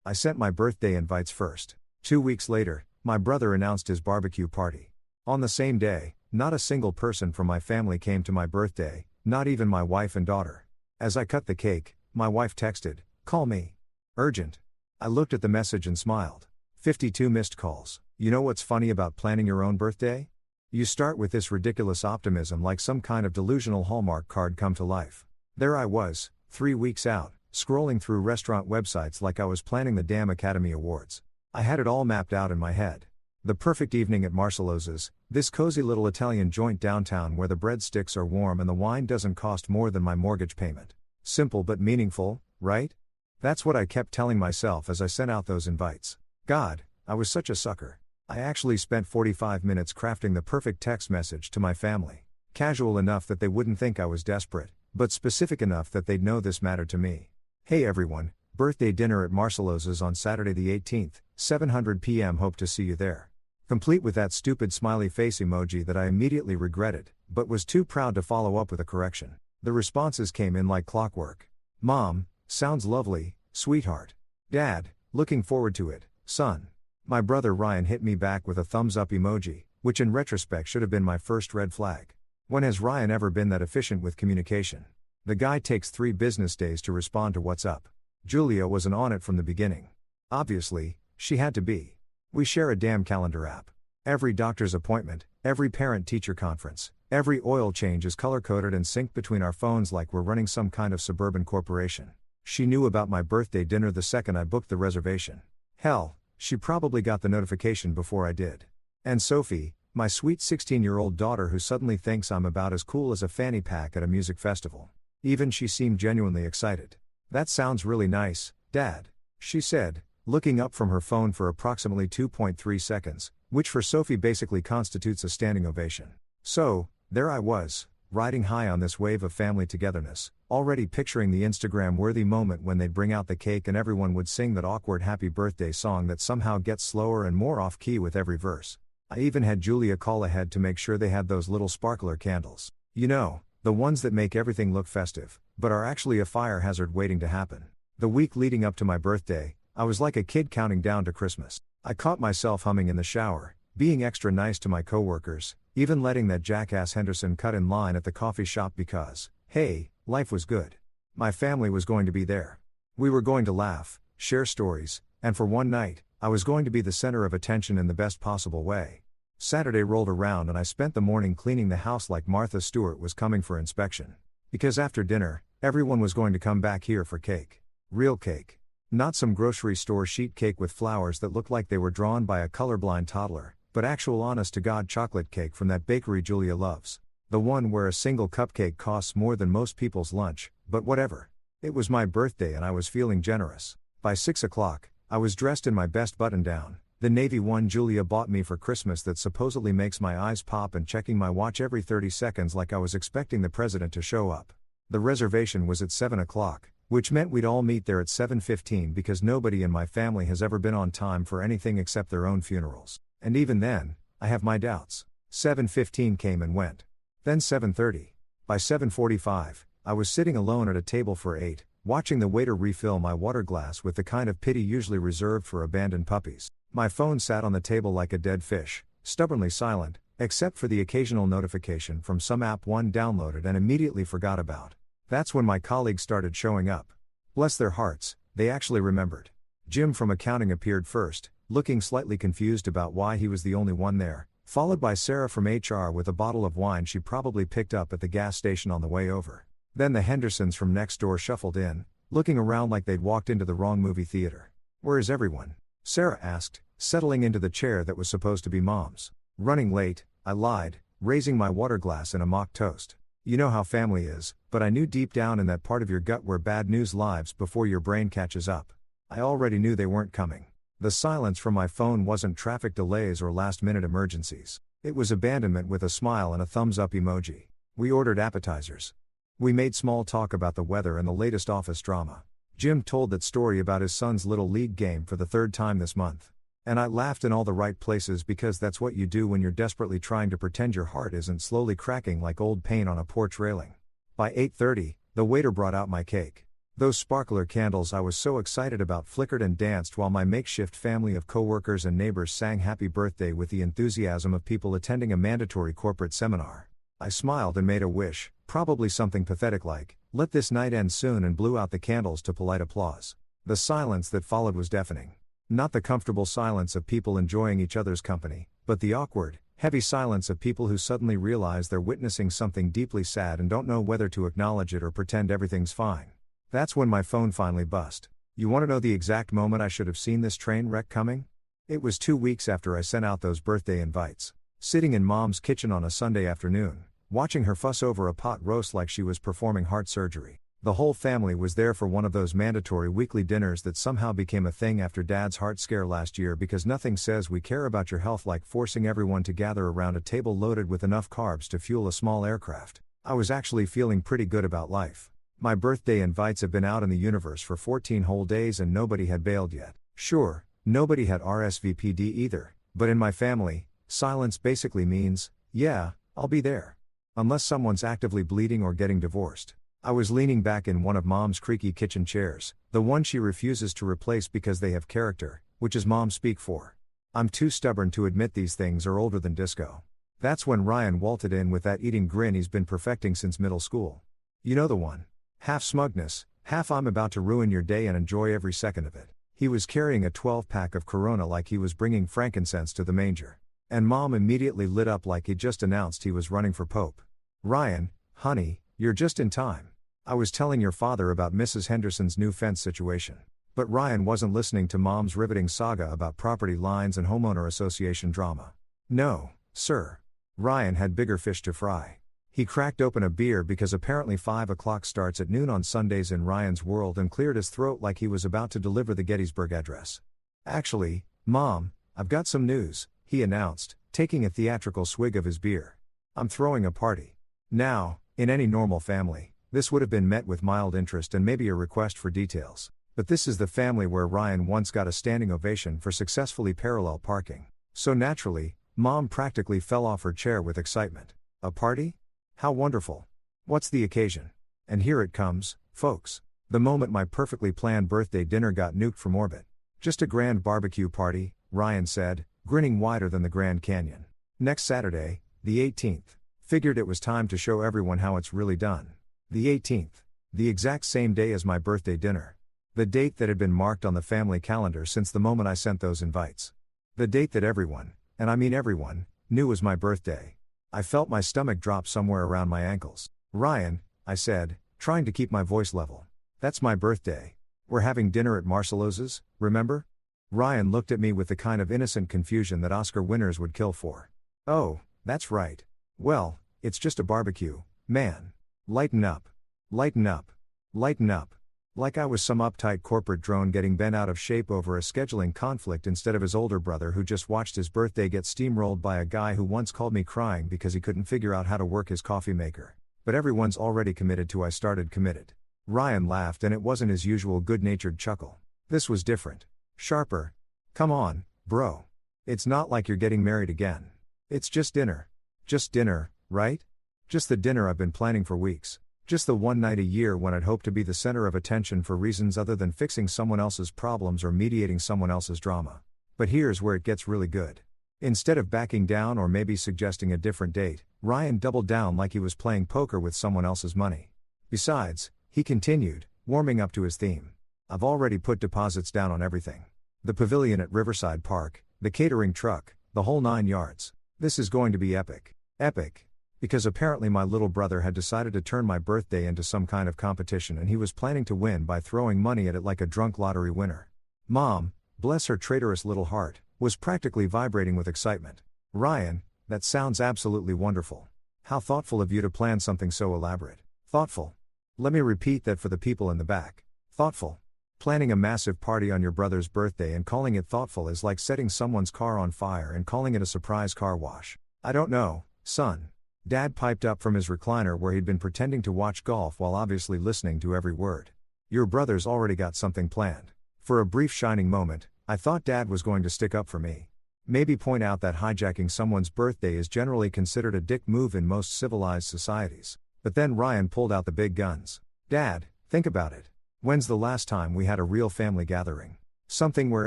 I sent my birthday invites first. 2 weeks later, my brother announced his barbecue party. On the same day, not a single person from my family came to my birthday, not even my wife and daughter. As I cut the cake, my wife texted, "Call me. Urgent." I looked at the message and smiled. 52 missed calls. You know what's funny about planning your own birthday? You start with this ridiculous optimism like some kind of delusional Hallmark card come to life. There I was, 3 weeks out, scrolling through restaurant websites like I was planning the damn Academy Awards. I had it all mapped out in my head. The perfect evening at Marcellosa's, this cozy little Italian joint downtown where the breadsticks are warm and the wine doesn't cost more than my mortgage payment. Simple but meaningful, right? That's what I kept telling myself as I sent out those invites. God, I was such a sucker. I actually spent 45 minutes crafting the perfect text message to my family. Casual enough that they wouldn't think I was desperate, but specific enough that they'd know this mattered to me. Hey everyone, birthday dinner at Marcellosa's on Saturday the 18th, 7:00 p.m. Hope to see you there. Complete with that stupid smiley face emoji that I immediately regretted, but was too proud to follow up with a correction. The responses came in like clockwork. Mom, sounds lovely, sweetheart. Dad, looking forward to it, son. My brother Ryan hit me back with a thumbs up emoji, which in retrospect should have been my first red flag. When has Ryan ever been that efficient with communication? The guy takes 3 business days to respond to what's up. Julia wasn't on it from the beginning. Obviously, she had to be. We share a damn calendar app. Every doctor's appointment, every parent-teacher conference, every oil change is color-coded and synced between our phones like we're running some kind of suburban corporation. She knew about my birthday dinner the second I booked the reservation. Hell, she probably got the notification before I did. And Sophie, my sweet 16-year-old daughter who suddenly thinks I'm about as cool as a fanny pack at a music festival. Even she seemed genuinely excited. That sounds really nice, Dad, she said, looking up from her phone for approximately 2.3 seconds, which for Sophie basically constitutes a standing ovation. So, there I was, riding high on this wave of family togetherness, already picturing the Instagram-worthy moment when they'd bring out the cake and everyone would sing that awkward happy birthday song that somehow gets slower and more off-key with every verse. I even had Julia call ahead to make sure they had those little sparkler candles. You know, the ones that make everything look festive, but are actually a fire hazard waiting to happen. The week leading up to my birthday, I was like a kid counting down to Christmas. I caught myself humming in the shower, being extra nice to my coworkers, even letting that jackass Henderson cut in line at the coffee shop because, hey, life was good. My family was going to be there. We were going to laugh, share stories, and for one night, I was going to be the center of attention in the best possible way. Saturday rolled around and I spent the morning cleaning the house like Martha Stewart was coming for inspection. Because after dinner, everyone was going to come back here for cake. Real cake. Not some grocery store sheet cake with flowers that looked like they were drawn by a colorblind toddler, but actual honest-to-God chocolate cake from that bakery Julia loves. The one where a single cupcake costs more than most people's lunch, but whatever. It was my birthday and I was feeling generous. By 6 o'clock, I was dressed in my best button-down, the navy one Julia bought me for Christmas that supposedly makes my eyes pop, and checking my watch every 30 seconds like I was expecting the president to show up. The reservation was at 7 o'clock. Which meant we'd all meet there at 7:15 because nobody in my family has ever been on time for anything except their own funerals. And even then, I have my doubts. 7:15 came and went. Then 7:30. By 7:45, I was sitting alone at a table for 8, watching the waiter refill my water glass with the kind of pity usually reserved for abandoned puppies. My phone sat on the table like a dead fish, stubbornly silent, except for the occasional notification from some app one downloaded and immediately forgot about. That's when my colleagues started showing up. Bless their hearts, they actually remembered. Jim from accounting appeared first, looking slightly confused about why he was the only one there, followed by Sarah from HR with a bottle of wine she probably picked up at the gas station on the way over. Then the Hendersons from next door shuffled in, looking around like they'd walked into the wrong movie theater. "Where is everyone?" Sarah asked, settling into the chair that was supposed to be Mom's. "Running late," I lied, raising my water glass in a mock toast. You know how family is, but I knew deep down in that part of your gut where bad news lives before your brain catches up. I already knew they weren't coming. The silence from my phone wasn't traffic delays or last-minute emergencies. It was abandonment with a smile and a thumbs-up emoji. We ordered appetizers. We made small talk about the weather and the latest office drama. Jim told that story about his son's little league game for the 3rd time this month. And I laughed in all the right places because that's what you do when you're desperately trying to pretend your heart isn't slowly cracking like old paint on a porch railing. By 8:30, the waiter brought out my cake. Those sparkler candles I was so excited about flickered and danced while my makeshift family of coworkers and neighbors sang happy birthday with the enthusiasm of people attending a mandatory corporate seminar. I smiled and made a wish, probably something pathetic like, "Let this night end soon," and blew out the candles to polite applause. The silence that followed was deafening. Not the comfortable silence of people enjoying each other's company, but the awkward, heavy silence of people who suddenly realize they're witnessing something deeply sad and don't know whether to acknowledge it or pretend everything's fine. That's when my phone finally bust. You want to know the exact moment I should have seen this train wreck coming? It was 2 weeks after I sent out those birthday invites. Sitting in Mom's kitchen on a Sunday afternoon, watching her fuss over a pot roast like she was performing heart surgery. The whole family was there for one of those mandatory weekly dinners that somehow became a thing after Dad's heart scare last year, because nothing says we care about your health like forcing everyone to gather around a table loaded with enough carbs to fuel a small aircraft. I was actually feeling pretty good about life. My birthday invites have been out in the universe for 14 whole days and nobody had bailed yet. Sure, nobody had RSVP'd either, but in my family, silence basically means, yeah, I'll be there. Unless someone's actively bleeding or getting divorced. I was leaning back in one of Mom's creaky kitchen chairs, the one she refuses to replace because they have character, which is Mom speak for. I'm too stubborn to admit these things are older than disco. That's when Ryan waltzed in with that eating grin he's been perfecting since middle school. You know the one. Half smugness, half I'm about to ruin your day and enjoy every second of it. He was carrying a 12-pack of Corona like he was bringing frankincense to the manger. And Mom immediately lit up like he'd just announced he was running for Pope. "Ryan, honey, you're just in time. I was telling your father about Mrs. Henderson's new fence situation." But Ryan wasn't listening to Mom's riveting saga about property lines and homeowner association drama. No, sir. Ryan had bigger fish to fry. He cracked open a beer because apparently 5 o'clock starts at noon on Sundays in Ryan's world, and cleared his throat like he was about to deliver the Gettysburg Address. "Actually, Mom, I've got some news," he announced, taking a theatrical swig of his beer. "I'm throwing a party." Now, in any normal family, this would have been met with mild interest and maybe a request for details. But this is the family where Ryan once got a standing ovation for successfully parallel parking. So naturally, Mom practically fell off her chair with excitement. "A party? How wonderful. What's the occasion?" And here it comes, folks. The moment my perfectly planned birthday dinner got nuked from orbit. "Just a grand barbecue party," Ryan said, grinning wider than the Grand Canyon. "Next Saturday, the 18th. Figured it was time to show everyone how it's really done." The 18th. The exact same day as my birthday dinner. The date that had been marked on the family calendar since the moment I sent those invites. The date that everyone, and I mean everyone, knew was my birthday. I felt my stomach drop somewhere around my ankles. "Ryan," I said, trying to keep my voice level. "That's my birthday. We're having dinner at Marcello's, remember?" Ryan looked at me with the kind of innocent confusion that Oscar winners would kill for. "Oh, that's right. Well, it's just a barbecue, man. Lighten up. Lighten up. Lighten up." Like I was some uptight corporate drone getting bent out of shape over a scheduling conflict instead of his older brother who just watched his birthday get steamrolled by a guy who once called me crying because he couldn't figure out how to work his coffee maker. But everyone's already committed to I started committed. Ryan laughed, and it wasn't his usual good-natured chuckle. This was different. Sharper. "Come on, bro. It's not like you're getting married again. It's just dinner. Just dinner, right? Just the dinner I've been planning for weeks. Just the one night a year when I'd hope to be the center of attention for reasons other than fixing someone else's problems or mediating someone else's drama. But here's where it gets really good." Instead of backing down or maybe suggesting a different date, Ryan doubled down like he was playing poker with someone else's money. "Besides," he continued, warming up to his theme, "I've already put deposits down on everything. The pavilion at Riverside Park, the catering truck, the whole 9 yards. This is going to be epic. Epic. Because apparently my little brother had decided to turn my birthday into some kind of competition, and he was planning to win by throwing money at it like a drunk lottery winner." Mom, bless her traitorous little heart, was practically vibrating with excitement. "Ryan, that sounds absolutely wonderful. How thoughtful of you to plan something so elaborate." "Thoughtful." Let me repeat that for the people in the back. Thoughtful. Planning a massive party on your brother's birthday and calling it thoughtful is like setting someone's car on fire and calling it a surprise car wash. "I don't know, son." Dad piped up from his recliner where he'd been pretending to watch golf while obviously listening to every word. "Your brother's already got something planned." For a brief shining moment, I thought Dad was going to stick up for me. Maybe point out that hijacking someone's birthday is generally considered a dick move in most civilized societies. But then Ryan pulled out the big guns. "Dad, think about it. When's the last time we had a real family gathering? Something where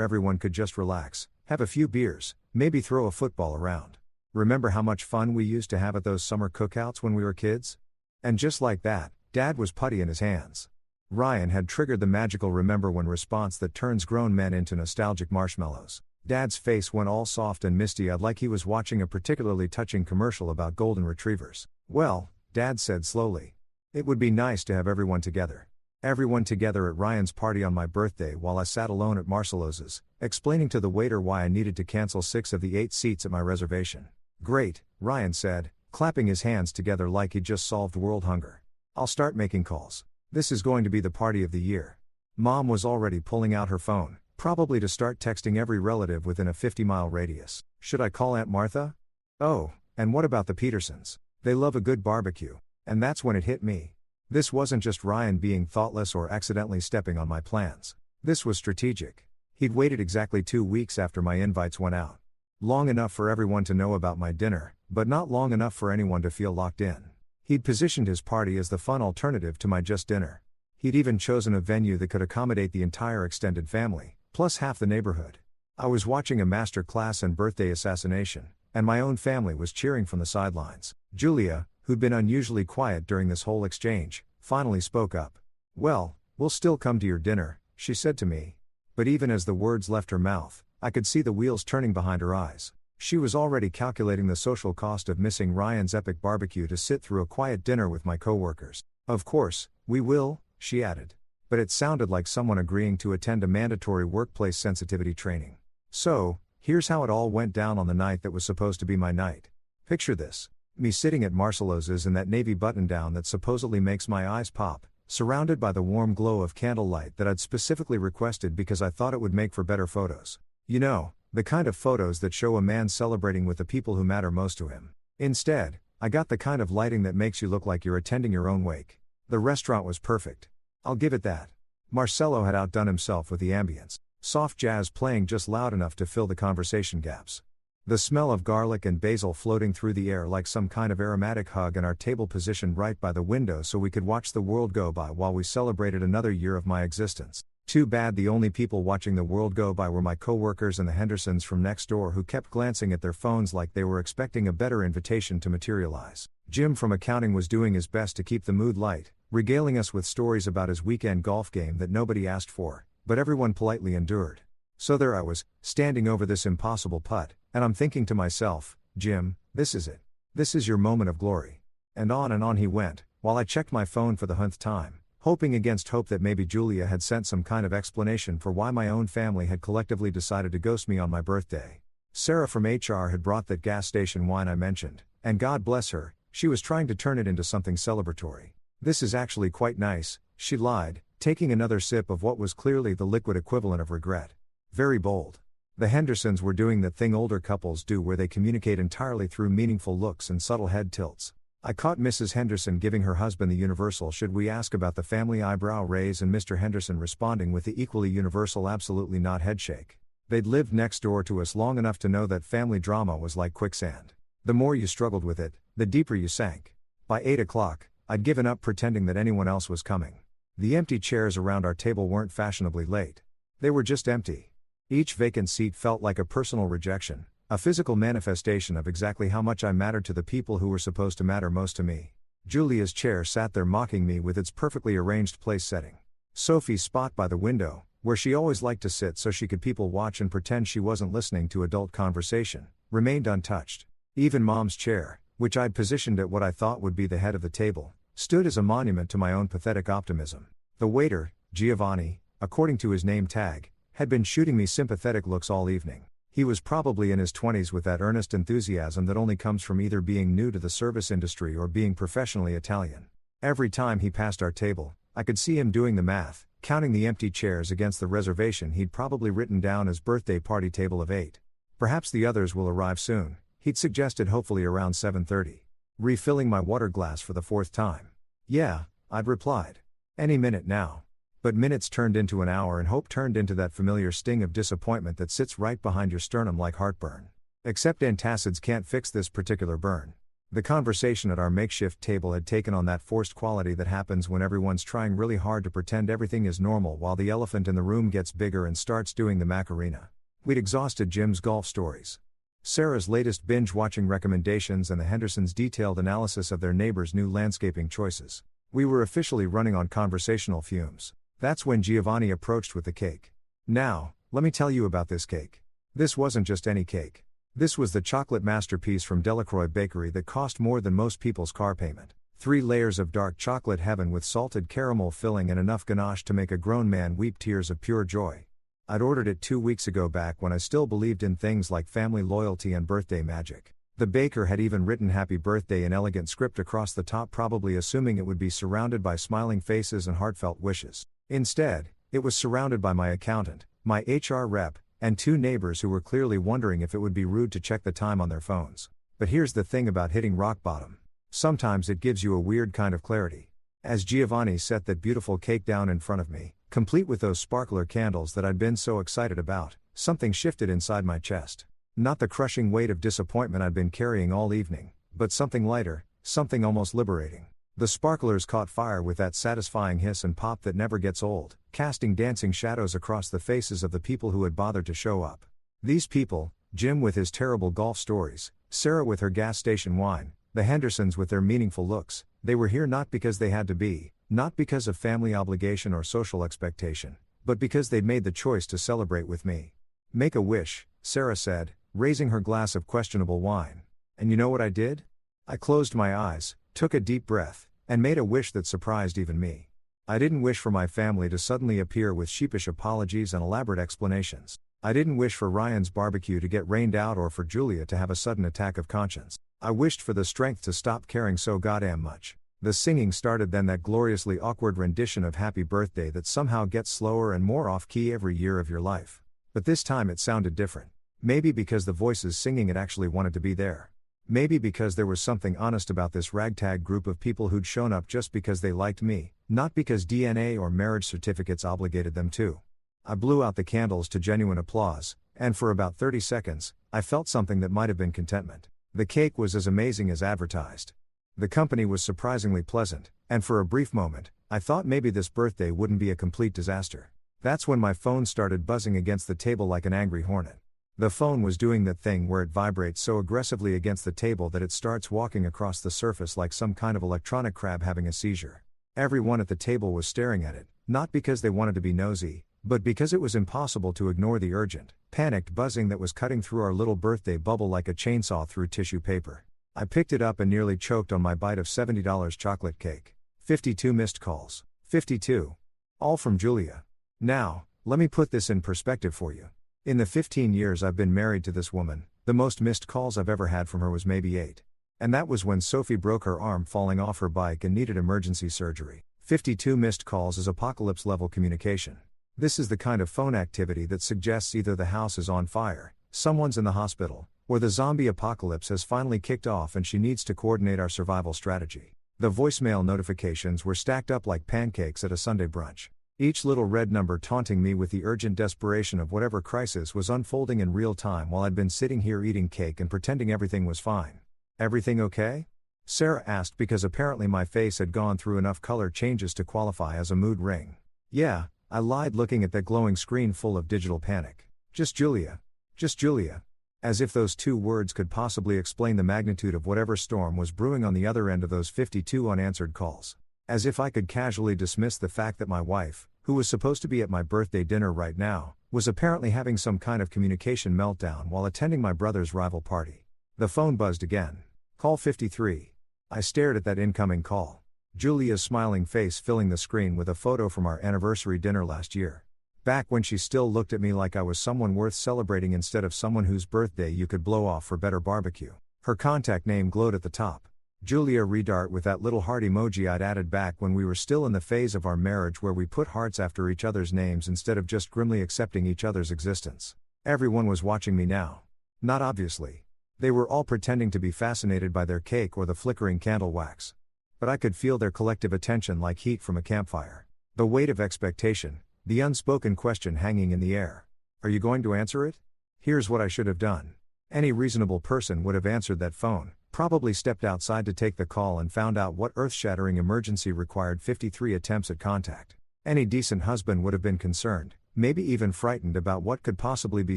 everyone could just relax, have a few beers, maybe throw a football around. Remember how much fun we used to have at those summer cookouts when we were kids? And just like that, Dad was putty in his hands. Ryan had triggered the magical remember when response that turns grown men into nostalgic marshmallows. Dad's face went all soft and misty-eyed like he was watching a particularly touching commercial about golden retrievers. Well, Dad said slowly. It would be nice to have everyone together. Everyone together at Ryan's party on my birthday while I sat alone at Marcello's, explaining to the waiter why I needed to cancel 6 of the 8 seats at my reservation. Great, Ryan said, clapping his hands together like he'd just solved world hunger. I'll start making calls. This is going to be the party of the year. Mom was already pulling out her phone, probably to start texting every relative within a 50-mile radius. Should I call Aunt Martha? Oh, and what about the Petersons? They love a good barbecue. And that's when it hit me. This wasn't just Ryan being thoughtless or accidentally stepping on my plans. This was strategic. He'd waited exactly 2 weeks after my invites went out. Long enough for everyone to know about my dinner, but not long enough for anyone to feel locked in. He'd positioned his party as the fun alternative to my just dinner. He'd even chosen a venue that could accommodate the entire extended family, plus half the neighborhood. I was watching a master class in birthday assassination, and my own family was cheering from the sidelines. Julia, who'd been unusually quiet during this whole exchange, finally spoke up. Well, we'll still come to your dinner, she said to me. But even as the words left her mouth, I could see the wheels turning behind her eyes. She was already calculating the social cost of missing Ryan's epic barbecue to sit through a quiet dinner with my coworkers. Of course, we will, she added. But it sounded like someone agreeing to attend a mandatory workplace sensitivity training. So, here's how it all went down on the night that was supposed to be my night. Picture this. Me sitting at Marcello's in that navy button-down that supposedly makes my eyes pop, surrounded by the warm glow of candlelight that I'd specifically requested because I thought it would make for better photos. You know, the kind of photos that show a man celebrating with the people who matter most to him. Instead, I got the kind of lighting that makes you look like you're attending your own wake. The restaurant was perfect. I'll give it that. Marcello had outdone himself with the ambience. Soft jazz playing just loud enough to fill the conversation gaps. The smell of garlic and basil floating through the air like some kind of aromatic hug, and our table positioned right by the window so we could watch the world go by while we celebrated another year of my existence. Too bad the only people watching the world go by were my coworkers and the Hendersons from next door, who kept glancing at their phones like they were expecting a better invitation to materialize. Jim from accounting was doing his best to keep the mood light, regaling us with stories about his weekend golf game that nobody asked for, but everyone politely endured. So there I was, standing over this impossible putt, and I'm thinking to myself, Jim, this is it. This is your moment of glory. And on he went, while I checked my phone for the 100th time, hoping against hope that maybe Julia had sent some kind of explanation for why my own family had collectively decided to ghost me on my birthday. Sarah from HR had brought that gas station wine I mentioned, and God bless her, she was trying to turn it into something celebratory. This is actually quite nice, she lied, taking another sip of what was clearly the liquid equivalent of regret. Very bold. The Hendersons were doing that thing older couples do where they communicate entirely through meaningful looks and subtle head tilts. I caught Mrs. Henderson giving her husband the universal "should we ask about the family" eyebrow raise, and Mr. Henderson responding with the equally universal "absolutely not" headshake. They'd lived next door to us long enough to know that family drama was like quicksand. The more you struggled with it, the deeper you sank. By 8 o'clock, I'd given up pretending that anyone else was coming. The empty chairs around our table weren't fashionably late. They were just empty. Each vacant seat felt like a personal rejection, a physical manifestation of exactly how much I mattered to the people who were supposed to matter most to me. Julia's chair sat there mocking me with its perfectly arranged place setting. Sophie's spot by the window, where she always liked to sit so she could people watch and pretend she wasn't listening to adult conversation, remained untouched. Even Mom's chair, which I'd positioned at what I thought would be the head of the table, stood as a monument to my own pathetic optimism. The waiter, Giovanni, according to his name tag, had been shooting me sympathetic looks all evening. He was probably in his 20s with that earnest enthusiasm that only comes from either being new to the service industry or being professionally Italian. Every time he passed our table, I could see him doing the math, counting the empty chairs against the reservation he'd probably written down as birthday party table of 8. Perhaps the others will arrive soon, he'd suggested, hopefully around 7:30. Refilling my water glass for the 4th time. Yeah, I'd replied. Any minute now. But minutes turned into an hour, and hope turned into that familiar sting of disappointment that sits right behind your sternum like heartburn. Except antacids can't fix this particular burn. The conversation at our makeshift table had taken on that forced quality that happens when everyone's trying really hard to pretend everything is normal while the elephant in the room gets bigger and starts doing the Macarena. We'd exhausted Jim's golf stories, Sarah's latest binge-watching recommendations, and the Hendersons' detailed analysis of their neighbors' new landscaping choices. We were officially running on conversational fumes. That's when Giovanni approached with the cake. Now, let me tell you about this cake. This wasn't just any cake. This was the chocolate masterpiece from Delacroix Bakery that cost more than most people's car payment. 3 layers of dark chocolate heaven with salted caramel filling and enough ganache to make a grown man weep tears of pure joy. I'd ordered it 2 weeks ago, back when I still believed in things like family loyalty and birthday magic. The baker had even written happy birthday in elegant script across the top, probably assuming it would be surrounded by smiling faces and heartfelt wishes. Instead, it was surrounded by my accountant, my HR rep, and 2 neighbors who were clearly wondering if it would be rude to check the time on their phones. But here's the thing about hitting rock bottom. Sometimes it gives you a weird kind of clarity. As Giovanni set that beautiful cake down in front of me, complete with those sparkler candles that I'd been so excited about, something shifted inside my chest. Not the crushing weight of disappointment I'd been carrying all evening, but something lighter, something almost liberating. The sparklers caught fire with that satisfying hiss and pop that never gets old, casting dancing shadows across the faces of the people who had bothered to show up. These people, Jim with his terrible golf stories, Sarah with her gas station wine, the Hendersons with their meaningful looks, they were here not because they had to be, not because of family obligation or social expectation, but because they'd made the choice to celebrate with me. Make a wish, Sarah said, raising her glass of questionable wine. And you know what I did? I closed my eyes, took a deep breath, and made a wish that surprised even me. I didn't wish for my family to suddenly appear with sheepish apologies and elaborate explanations. I didn't wish for Ryan's barbecue to get rained out or for Julia to have a sudden attack of conscience. I wished for the strength to stop caring so goddamn much. The singing started, then that gloriously awkward rendition of Happy Birthday that somehow gets slower and more off-key every year of your life. But this time it sounded different. Maybe because the voices singing it actually wanted to be there. Maybe because there was something honest about this ragtag group of people who'd shown up just because they liked me, not because DNA or marriage certificates obligated them to. I blew out the candles to genuine applause, and for about 30 seconds, I felt something that might have been contentment. The cake was as amazing as advertised. The company was surprisingly pleasant, and for a brief moment, I thought maybe this birthday wouldn't be a complete disaster. That's when my phone started buzzing against the table like an angry hornet. The phone was doing that thing where it vibrates so aggressively against the table that it starts walking across the surface like some kind of electronic crab having a seizure. Everyone at the table was staring at it, not because they wanted to be nosy, but because it was impossible to ignore the urgent, panicked buzzing that was cutting through our little birthday bubble like a chainsaw through tissue paper. I picked it up and nearly choked on my bite of $70 chocolate cake. 52 missed calls. 52. All from Julia. Now, let me put this in perspective for you. In the 15 years I've been married to this woman, the most missed calls I've ever had from her was maybe 8. And that was when Sophie broke her arm falling off her bike and needed emergency surgery. 52 missed calls is apocalypse-level communication. This is the kind of phone activity that suggests either the house is on fire, someone's in the hospital, or the zombie apocalypse has finally kicked off and she needs to coordinate our survival strategy. The voicemail notifications were stacked up like pancakes at a Sunday brunch. Each little red number taunting me with the urgent desperation of whatever crisis was unfolding in real time while I'd been sitting here eating cake and pretending everything was fine. Everything okay? Sarah asked, because apparently my face had gone through enough color changes to qualify as a mood ring. Yeah, I lied, looking at that glowing screen full of digital panic. Just Julia. Just Julia. As if those 2 words could possibly explain the magnitude of whatever storm was brewing on the other end of those 52 unanswered calls. As if I could casually dismiss the fact that my wife, who was supposed to be at my birthday dinner right now, was apparently having some kind of communication meltdown while attending my brother's rival party. The phone buzzed again. Call 53. I stared at that incoming call. Julia's smiling face filling the screen with a photo from our anniversary dinner last year. Back when she still looked at me like I was someone worth celebrating instead of someone whose birthday you could blow off for better barbecue. Her contact name glowed at the top. Julia Redart, with that little heart emoji I'd added back when we were still in the phase of our marriage where we put hearts after each other's names instead of just grimly accepting each other's existence. Everyone was watching me now. Not obviously. They were all pretending to be fascinated by their cake or the flickering candle wax. But I could feel their collective attention like heat from a campfire. The weight of expectation, the unspoken question hanging in the air. Are you going to answer it? Here's what I should have done. Any reasonable person would have answered that phone, probably stepped outside to take the call and found out what earth-shattering emergency required 53 attempts at contact. Any decent husband would have been concerned, maybe even frightened about what could possibly be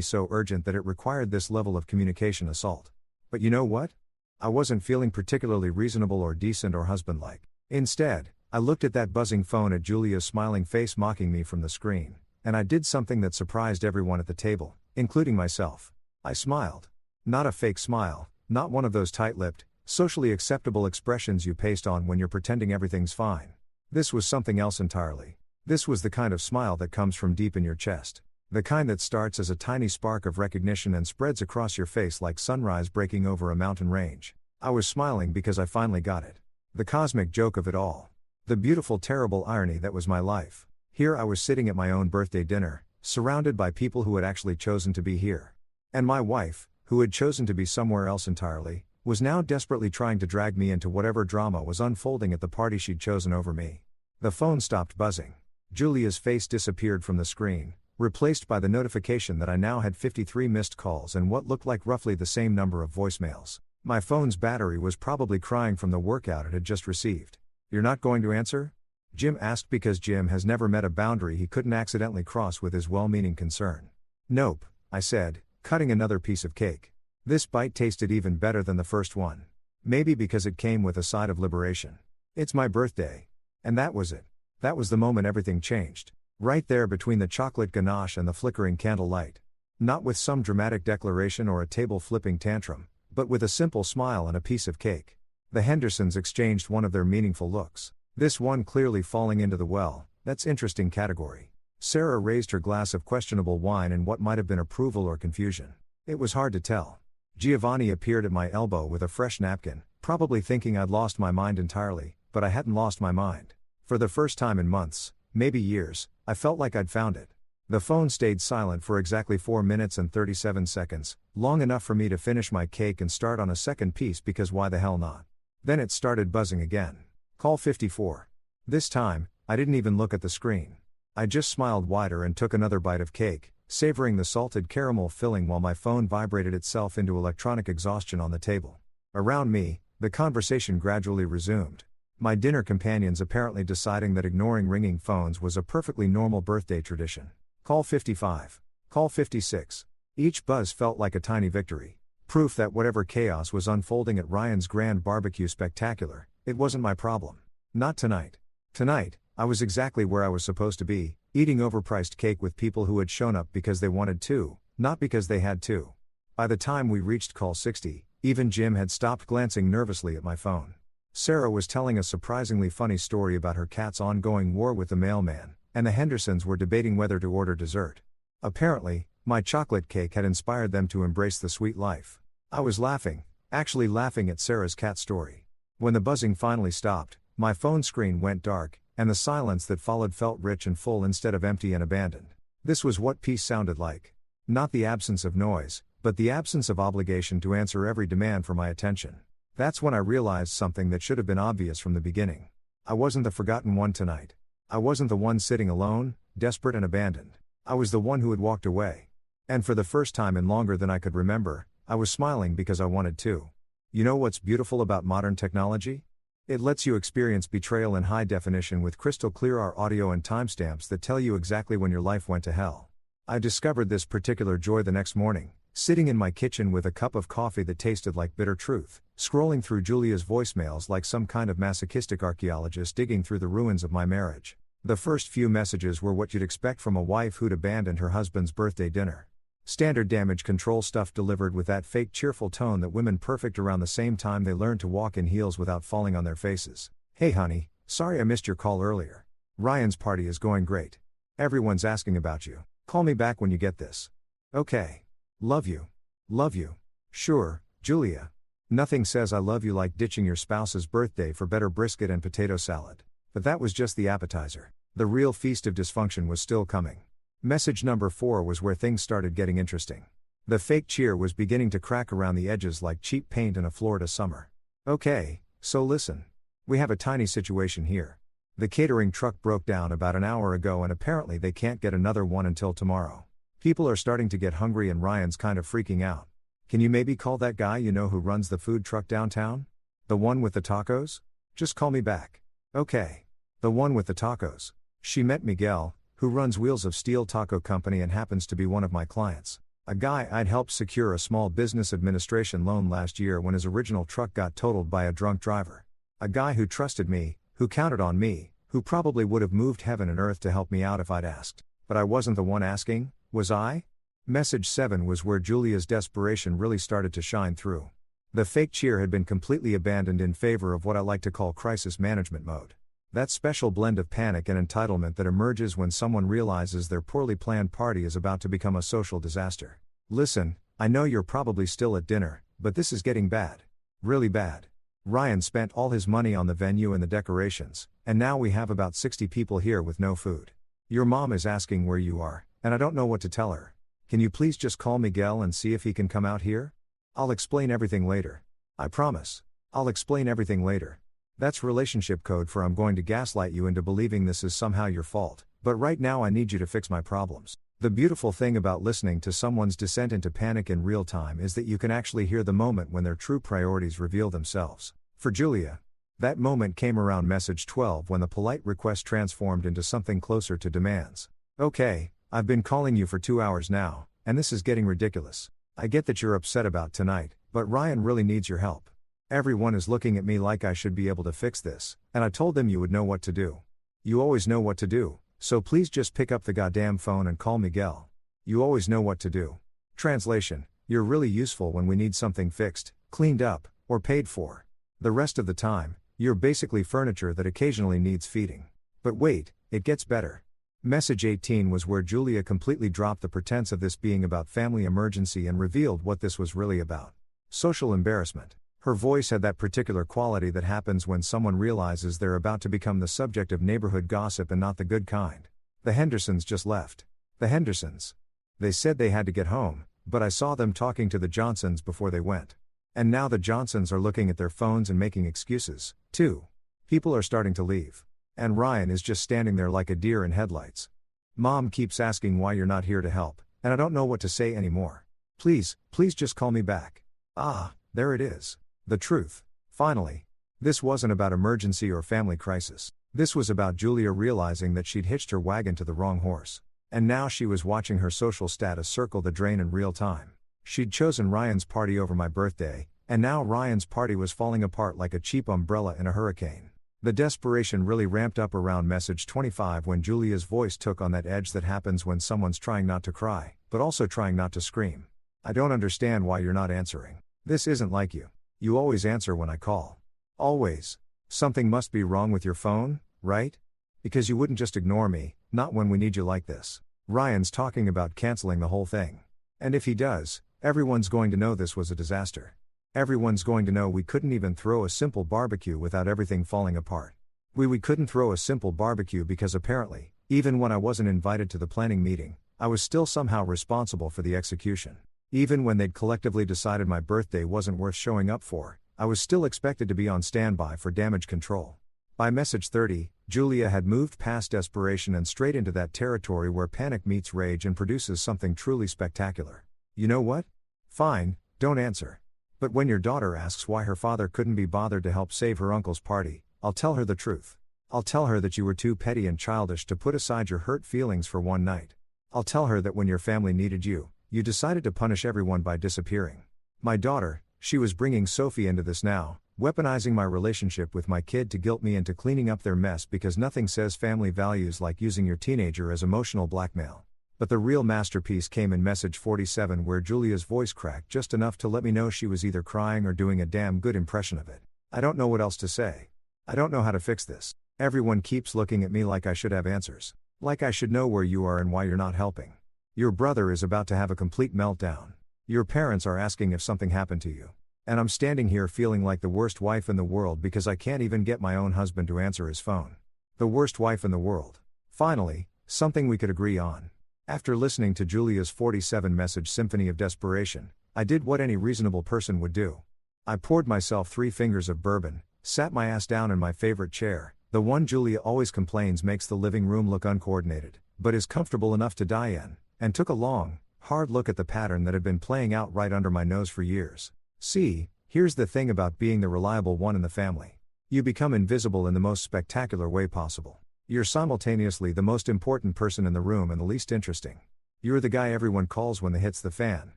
so urgent that it required this level of communication assault. But you know what? I wasn't feeling particularly reasonable or decent or husband-like. Instead, I looked at that buzzing phone, at Julia's smiling face mocking me from the screen, and I did something that surprised everyone at the table, including myself. I smiled. Not a fake smile, not one of those tight-lipped, socially acceptable expressions you paste on when you're pretending everything's fine. This was something else entirely. This was the kind of smile that comes from deep in your chest. The kind that starts as a tiny spark of recognition and spreads across your face like sunrise breaking over a mountain range. I was smiling because I finally got it. The cosmic joke of it all. The beautiful, terrible irony that was my life. Here I was sitting at my own birthday dinner, surrounded by people who had actually chosen to be here. And my wife, who had chosen to be somewhere else entirely, was now desperately trying to drag me into whatever drama was unfolding at the party she'd chosen over me. The phone stopped buzzing. Julia's face disappeared from the screen, replaced by the notification that I now had 53 missed calls and what looked like roughly the same number of voicemails. My phone's battery was probably crying from the workout it had just received. "You're not going to answer?" Jim asked, because Jim has never met a boundary he couldn't accidentally cross with his well-meaning concern. "Nope," I said, cutting another piece of cake. This bite tasted even better than the first one. Maybe because it came with a side of liberation. It's my birthday. And that was it. That was the moment everything changed. Right there between the chocolate ganache and the flickering candlelight. Not with some dramatic declaration or a table-flipping tantrum, but with a simple smile and a piece of cake. The Hendersons exchanged one of their meaningful looks. This one clearly falling into the "well, that's interesting" category. Sarah raised her glass of questionable wine in what might have been approval or confusion. It was hard to tell. Giovanni appeared at my elbow with a fresh napkin, probably thinking I'd lost my mind entirely, but I hadn't lost my mind. For the first time in months, maybe years, I felt like I'd found it. The phone stayed silent for exactly 4 minutes and 37 seconds, long enough for me to finish my cake and start on a second piece, because why the hell not? Then it started buzzing again. Call 54. This time, I didn't even look at the screen. I just smiled wider and took another bite of cake, savoring the salted caramel filling while my phone vibrated itself into electronic exhaustion on the table. Around me, the conversation gradually resumed. My dinner companions apparently deciding that ignoring ringing phones was a perfectly normal birthday tradition. Call 55. Call 56. Each buzz felt like a tiny victory. Proof that whatever chaos was unfolding at Ryan's grand barbecue spectacular, it wasn't my problem. Not tonight. Tonight, I was exactly where I was supposed to be, eating overpriced cake with people who had shown up because they wanted to, not because they had to. By the time we reached call 60, even Jim had stopped glancing nervously at my phone. Sarah was telling a surprisingly funny story about her cat's ongoing war with the mailman, and the Hendersons were debating whether to order dessert. Apparently, my chocolate cake had inspired them to embrace the sweet life. I was laughing, actually laughing at Sarah's cat story. When the buzzing finally stopped, my phone screen went dark, and the silence that followed felt rich and full instead of empty and abandoned. This was what peace sounded like. Not the absence of noise, but the absence of obligation to answer every demand for my attention. That's when I realized something that should have been obvious from the beginning. I wasn't the forgotten one tonight. I wasn't the one sitting alone, desperate and abandoned. I was the one who had walked away. And for the first time in longer than I could remember, I was smiling because I wanted to. You know what's beautiful about modern technology? It lets you experience betrayal in high definition with crystal clear audio and timestamps that tell you exactly when your life went to hell. I discovered this particular joy the next morning, sitting in my kitchen with a cup of coffee that tasted like bitter truth, scrolling through Julia's voicemails like some kind of masochistic archaeologist digging through the ruins of my marriage. The first few messages were what you'd expect from a wife who'd abandoned her husband's birthday dinner. Standard damage control stuff delivered with that fake cheerful tone that women perfect around the same time they learn to walk in heels without falling on their faces. "Hey honey, sorry I missed your call earlier. Ryan's party is going great. Everyone's asking about you. Call me back when you get this. Okay. Love you. Love you." Sure, Julia. Nothing says I love you like ditching your spouse's birthday for better brisket and potato salad. But that was just the appetizer. The real feast of dysfunction was still coming. Message number 4 was where things started getting interesting. The fake cheer was beginning to crack around the edges like cheap paint in a Florida summer. "Okay, so listen. We have a tiny situation here. The catering truck broke down about an hour ago and apparently they can't get another one until tomorrow. People are starting to get hungry and Ryan's kind of freaking out. Can you maybe call that guy you know who runs the food truck downtown? The one with the tacos? Just call me back. Okay. The one with the tacos. She met Miguel, who runs Wheels of Steel Taco Company and happens to be one of my clients. A guy I'd helped secure a small business administration loan last year when his original truck got totaled by a drunk driver. A guy who trusted me, who counted on me, who probably would have moved heaven and earth to help me out if I'd asked. But I wasn't the one asking, was I? Message 7 was where Julia's desperation really started to shine through. The fake cheer had been completely abandoned in favor of what I like to call crisis management mode. That special blend of panic and entitlement that emerges when someone realizes their poorly planned party is about to become a social disaster. Listen, I know you're probably still at dinner, but this is getting bad. Really bad. Ryan spent all his money on the venue and the decorations, and now we have about 60 people here with no food. Your mom is asking where you are, and I don't know what to tell her. Can you please just call Miguel and see if he can come out here? I'll explain everything later. I promise. I'll explain everything later. That's relationship code for I'm going to gaslight you into believing this is somehow your fault, but right now I need you to fix my problems. The beautiful thing about listening to someone's descent into panic in real time is that you can actually hear the moment when their true priorities reveal themselves. For Julia, that moment came around message 12 when the polite request transformed into something closer to demands. Okay, I've been calling you for 2 hours now, and this is getting ridiculous. I get that you're upset about tonight, but Ryan really needs your help. Everyone is looking at me like I should be able to fix this, and I told them you would know what to do. You always know what to do, so please just pick up the goddamn phone and call Miguel. You always know what to do. Translation: you're really useful when we need something fixed, cleaned up, or paid for. The rest of the time, you're basically furniture that occasionally needs feeding. But wait, it gets better. Message 18 was where Julia completely dropped the pretense of this being about family emergency and revealed what this was really about. Social embarrassment. Her voice had that particular quality that happens when someone realizes they're about to become the subject of neighborhood gossip and not the good kind. The Hendersons just left. The Hendersons. They said they had to get home, but I saw them talking to the Johnsons before they went. And now the Johnsons are looking at their phones and making excuses, too. People are starting to leave. And Ryan is just standing there like a deer in headlights. Mom keeps asking why you're not here to help, and I don't know what to say anymore. Please just call me back. Ah, there it is. The truth. Finally. This wasn't about emergency or family crisis. This was about Julia realizing that she'd hitched her wagon to the wrong horse. And now she was watching her social status circle the drain in real time. She'd chosen Ryan's party over my birthday, and now Ryan's party was falling apart like a cheap umbrella in a hurricane. The desperation really ramped up around message 25 when Julia's voice took on that edge that happens when someone's trying not to cry, but also trying not to scream. I don't understand why you're not answering. This isn't like you. You always answer when I call. Always. Something must be wrong with your phone, right? Because you wouldn't just ignore me, not when we need you like this. Ryan's talking about canceling the whole thing. And if he does, everyone's going to know this was a disaster. Everyone's going to know we couldn't even throw a simple barbecue without everything falling apart. We couldn't throw a simple barbecue because apparently, even when I wasn't invited to the planning meeting, I was still somehow responsible for the execution. Even when they'd collectively decided my birthday wasn't worth showing up for, I was still expected to be on standby for damage control. By message 30, Julia had moved past desperation and straight into that territory where panic meets rage and produces something truly spectacular. You know what? Fine, don't answer. But when your daughter asks why her father couldn't be bothered to help save her uncle's party, I'll tell her the truth. I'll tell her that you were too petty and childish to put aside your hurt feelings for one night. I'll tell her that when your family needed you, you decided to punish everyone by disappearing. My daughter, she was bringing Sophie into this now, weaponizing my relationship with my kid to guilt me into cleaning up their mess because nothing says family values like using your teenager as emotional blackmail. But the real masterpiece came in message 47 where Julia's voice cracked just enough to let me know she was either crying or doing a damn good impression of it. I don't know what else to say. I don't know how to fix this. Everyone keeps looking at me like I should have answers. Like I should know where you are and why you're not helping. Your brother is about to have a complete meltdown. Your parents are asking if something happened to you. And I'm standing here feeling like the worst wife in the world because I can't even get my own husband to answer his phone. The worst wife in the world. Finally, something we could agree on. After listening to Julia's 47-message symphony of desperation, I did what any reasonable person would do. I poured myself 3 fingers of bourbon, sat my ass down in my favorite chair, the one Julia always complains makes the living room look uncoordinated, but is comfortable enough to die in, and took a long, hard look at the pattern that had been playing out right under my nose for years. See, here's the thing about being the reliable one in the family. You become invisible in the most spectacular way possible. You're simultaneously the most important person in the room and the least interesting. You're the guy everyone calls when the hits the fan,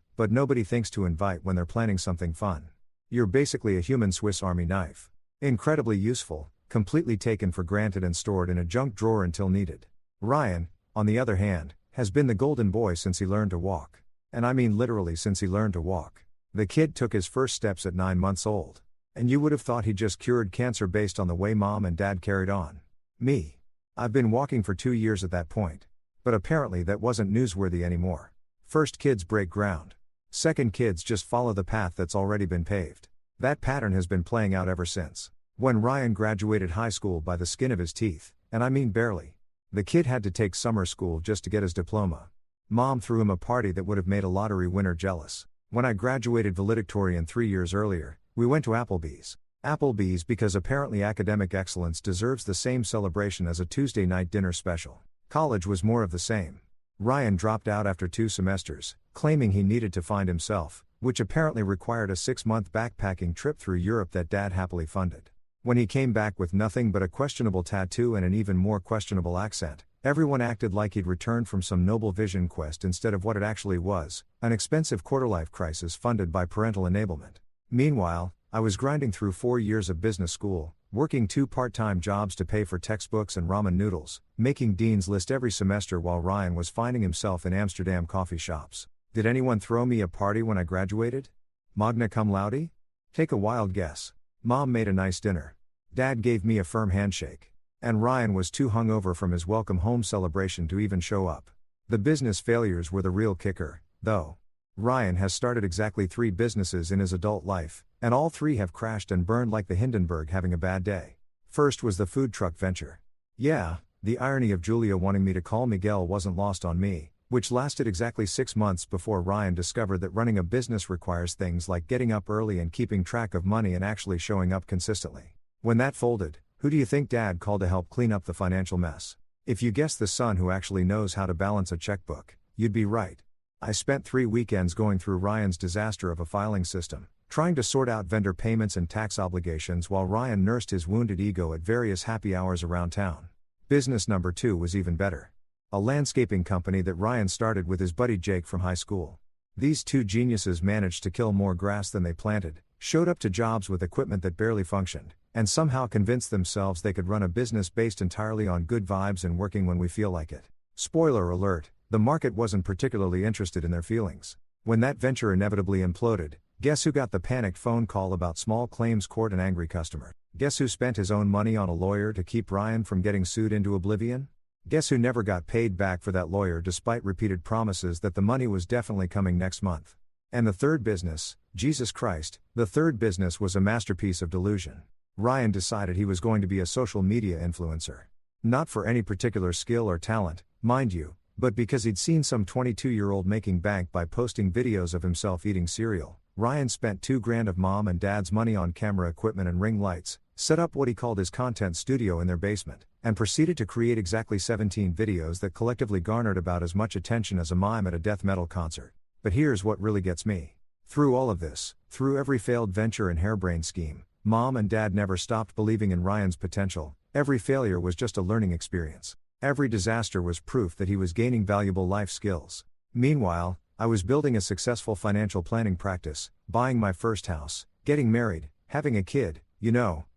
but nobody thinks to invite when they're planning something fun. You're basically a human Swiss Army knife. Incredibly useful, completely taken for granted and stored in a junk drawer until needed. Ryan, on the other hand, has been the golden boy since he learned to walk. And I mean literally since he learned to walk. The kid took his first steps at 9 months old. And you would have thought he just cured cancer based on the way mom and dad carried on. Me. I've been walking for 2 years at that point. But apparently that wasn't newsworthy anymore. First kids break ground. Second kids just follow the path that's already been paved. That pattern has been playing out ever since. When Ryan graduated high school by the skin of his teeth, and I mean barely. The kid had to take summer school just to get his diploma. Mom threw him a party that would have made a lottery winner jealous. When I graduated valedictorian 3 years earlier, we went to Applebee's. Applebee's because apparently academic excellence deserves the same celebration as a Tuesday night dinner special. College was more of the same. Ryan dropped out after 2 semesters, claiming he needed to find himself, which apparently required a 6-month backpacking trip through Europe that Dad happily funded. When he came back with nothing but a questionable tattoo and an even more questionable accent, everyone acted like he'd returned from some noble vision quest instead of what it actually was, an expensive quarter-life crisis funded by parental enablement. Meanwhile, I was grinding through 4 years of business school, working 2 part-time jobs to pay for textbooks and ramen noodles, making Dean's List every semester while Ryan was finding himself in Amsterdam coffee shops. Did anyone throw me a party when I graduated? Magna cum laude? Take a wild guess. Mom made a nice dinner. Dad gave me a firm handshake. And Ryan was too hungover from his welcome home celebration to even show up. The business failures were the real kicker, though. Ryan has started exactly 3 businesses in his adult life, and all 3 have crashed and burned like the Hindenburg having a bad day. First was the food truck venture. Yeah, the irony of Julia wanting me to call Miguel wasn't lost on me, which lasted exactly 6 months before Ryan discovered that running a business requires things like getting up early and keeping track of money and actually showing up consistently. When that folded, who do you think Dad called to help clean up the financial mess? If you guessed the son who actually knows how to balance a checkbook, you'd be right. I spent 3 weekends going through Ryan's disaster of a filing system, trying to sort out vendor payments and tax obligations while Ryan nursed his wounded ego at various happy hours around town. Business number 2 was even better. A landscaping company that Ryan started with his buddy Jake from high school. These 2 geniuses managed to kill more grass than they planted, showed up to jobs with equipment that barely functioned, and somehow convinced themselves they could run a business based entirely on good vibes and working when we feel like it. Spoiler alert, the market wasn't particularly interested in their feelings. When that venture inevitably imploded, guess who got the panicked phone call about small claims court and angry customer? Guess who spent his own money on a lawyer to keep Ryan from getting sued into oblivion? Guess who never got paid back for that lawyer despite repeated promises that the money was definitely coming next month? And the third business, Jesus Christ, the third business was a masterpiece of delusion. Ryan decided he was going to be a social media influencer. Not for any particular skill or talent, mind you, but because he'd seen some 22-year-old making bank by posting videos of himself eating cereal. Ryan spent $2,000 of mom and dad's money on camera equipment and ring lights, set up what he called his content studio in their basement, and proceeded to create exactly 17 videos that collectively garnered about as much attention as a mime at a death metal concert. But here's what really gets me. Through all of this, through every failed venture and harebrained scheme, mom and dad never stopped believing in Ryan's potential. Every failure was just a learning experience. Every disaster was proof that he was gaining valuable life skills. Meanwhile, I was building a successful financial planning practice, buying my first house, getting married, having a kid,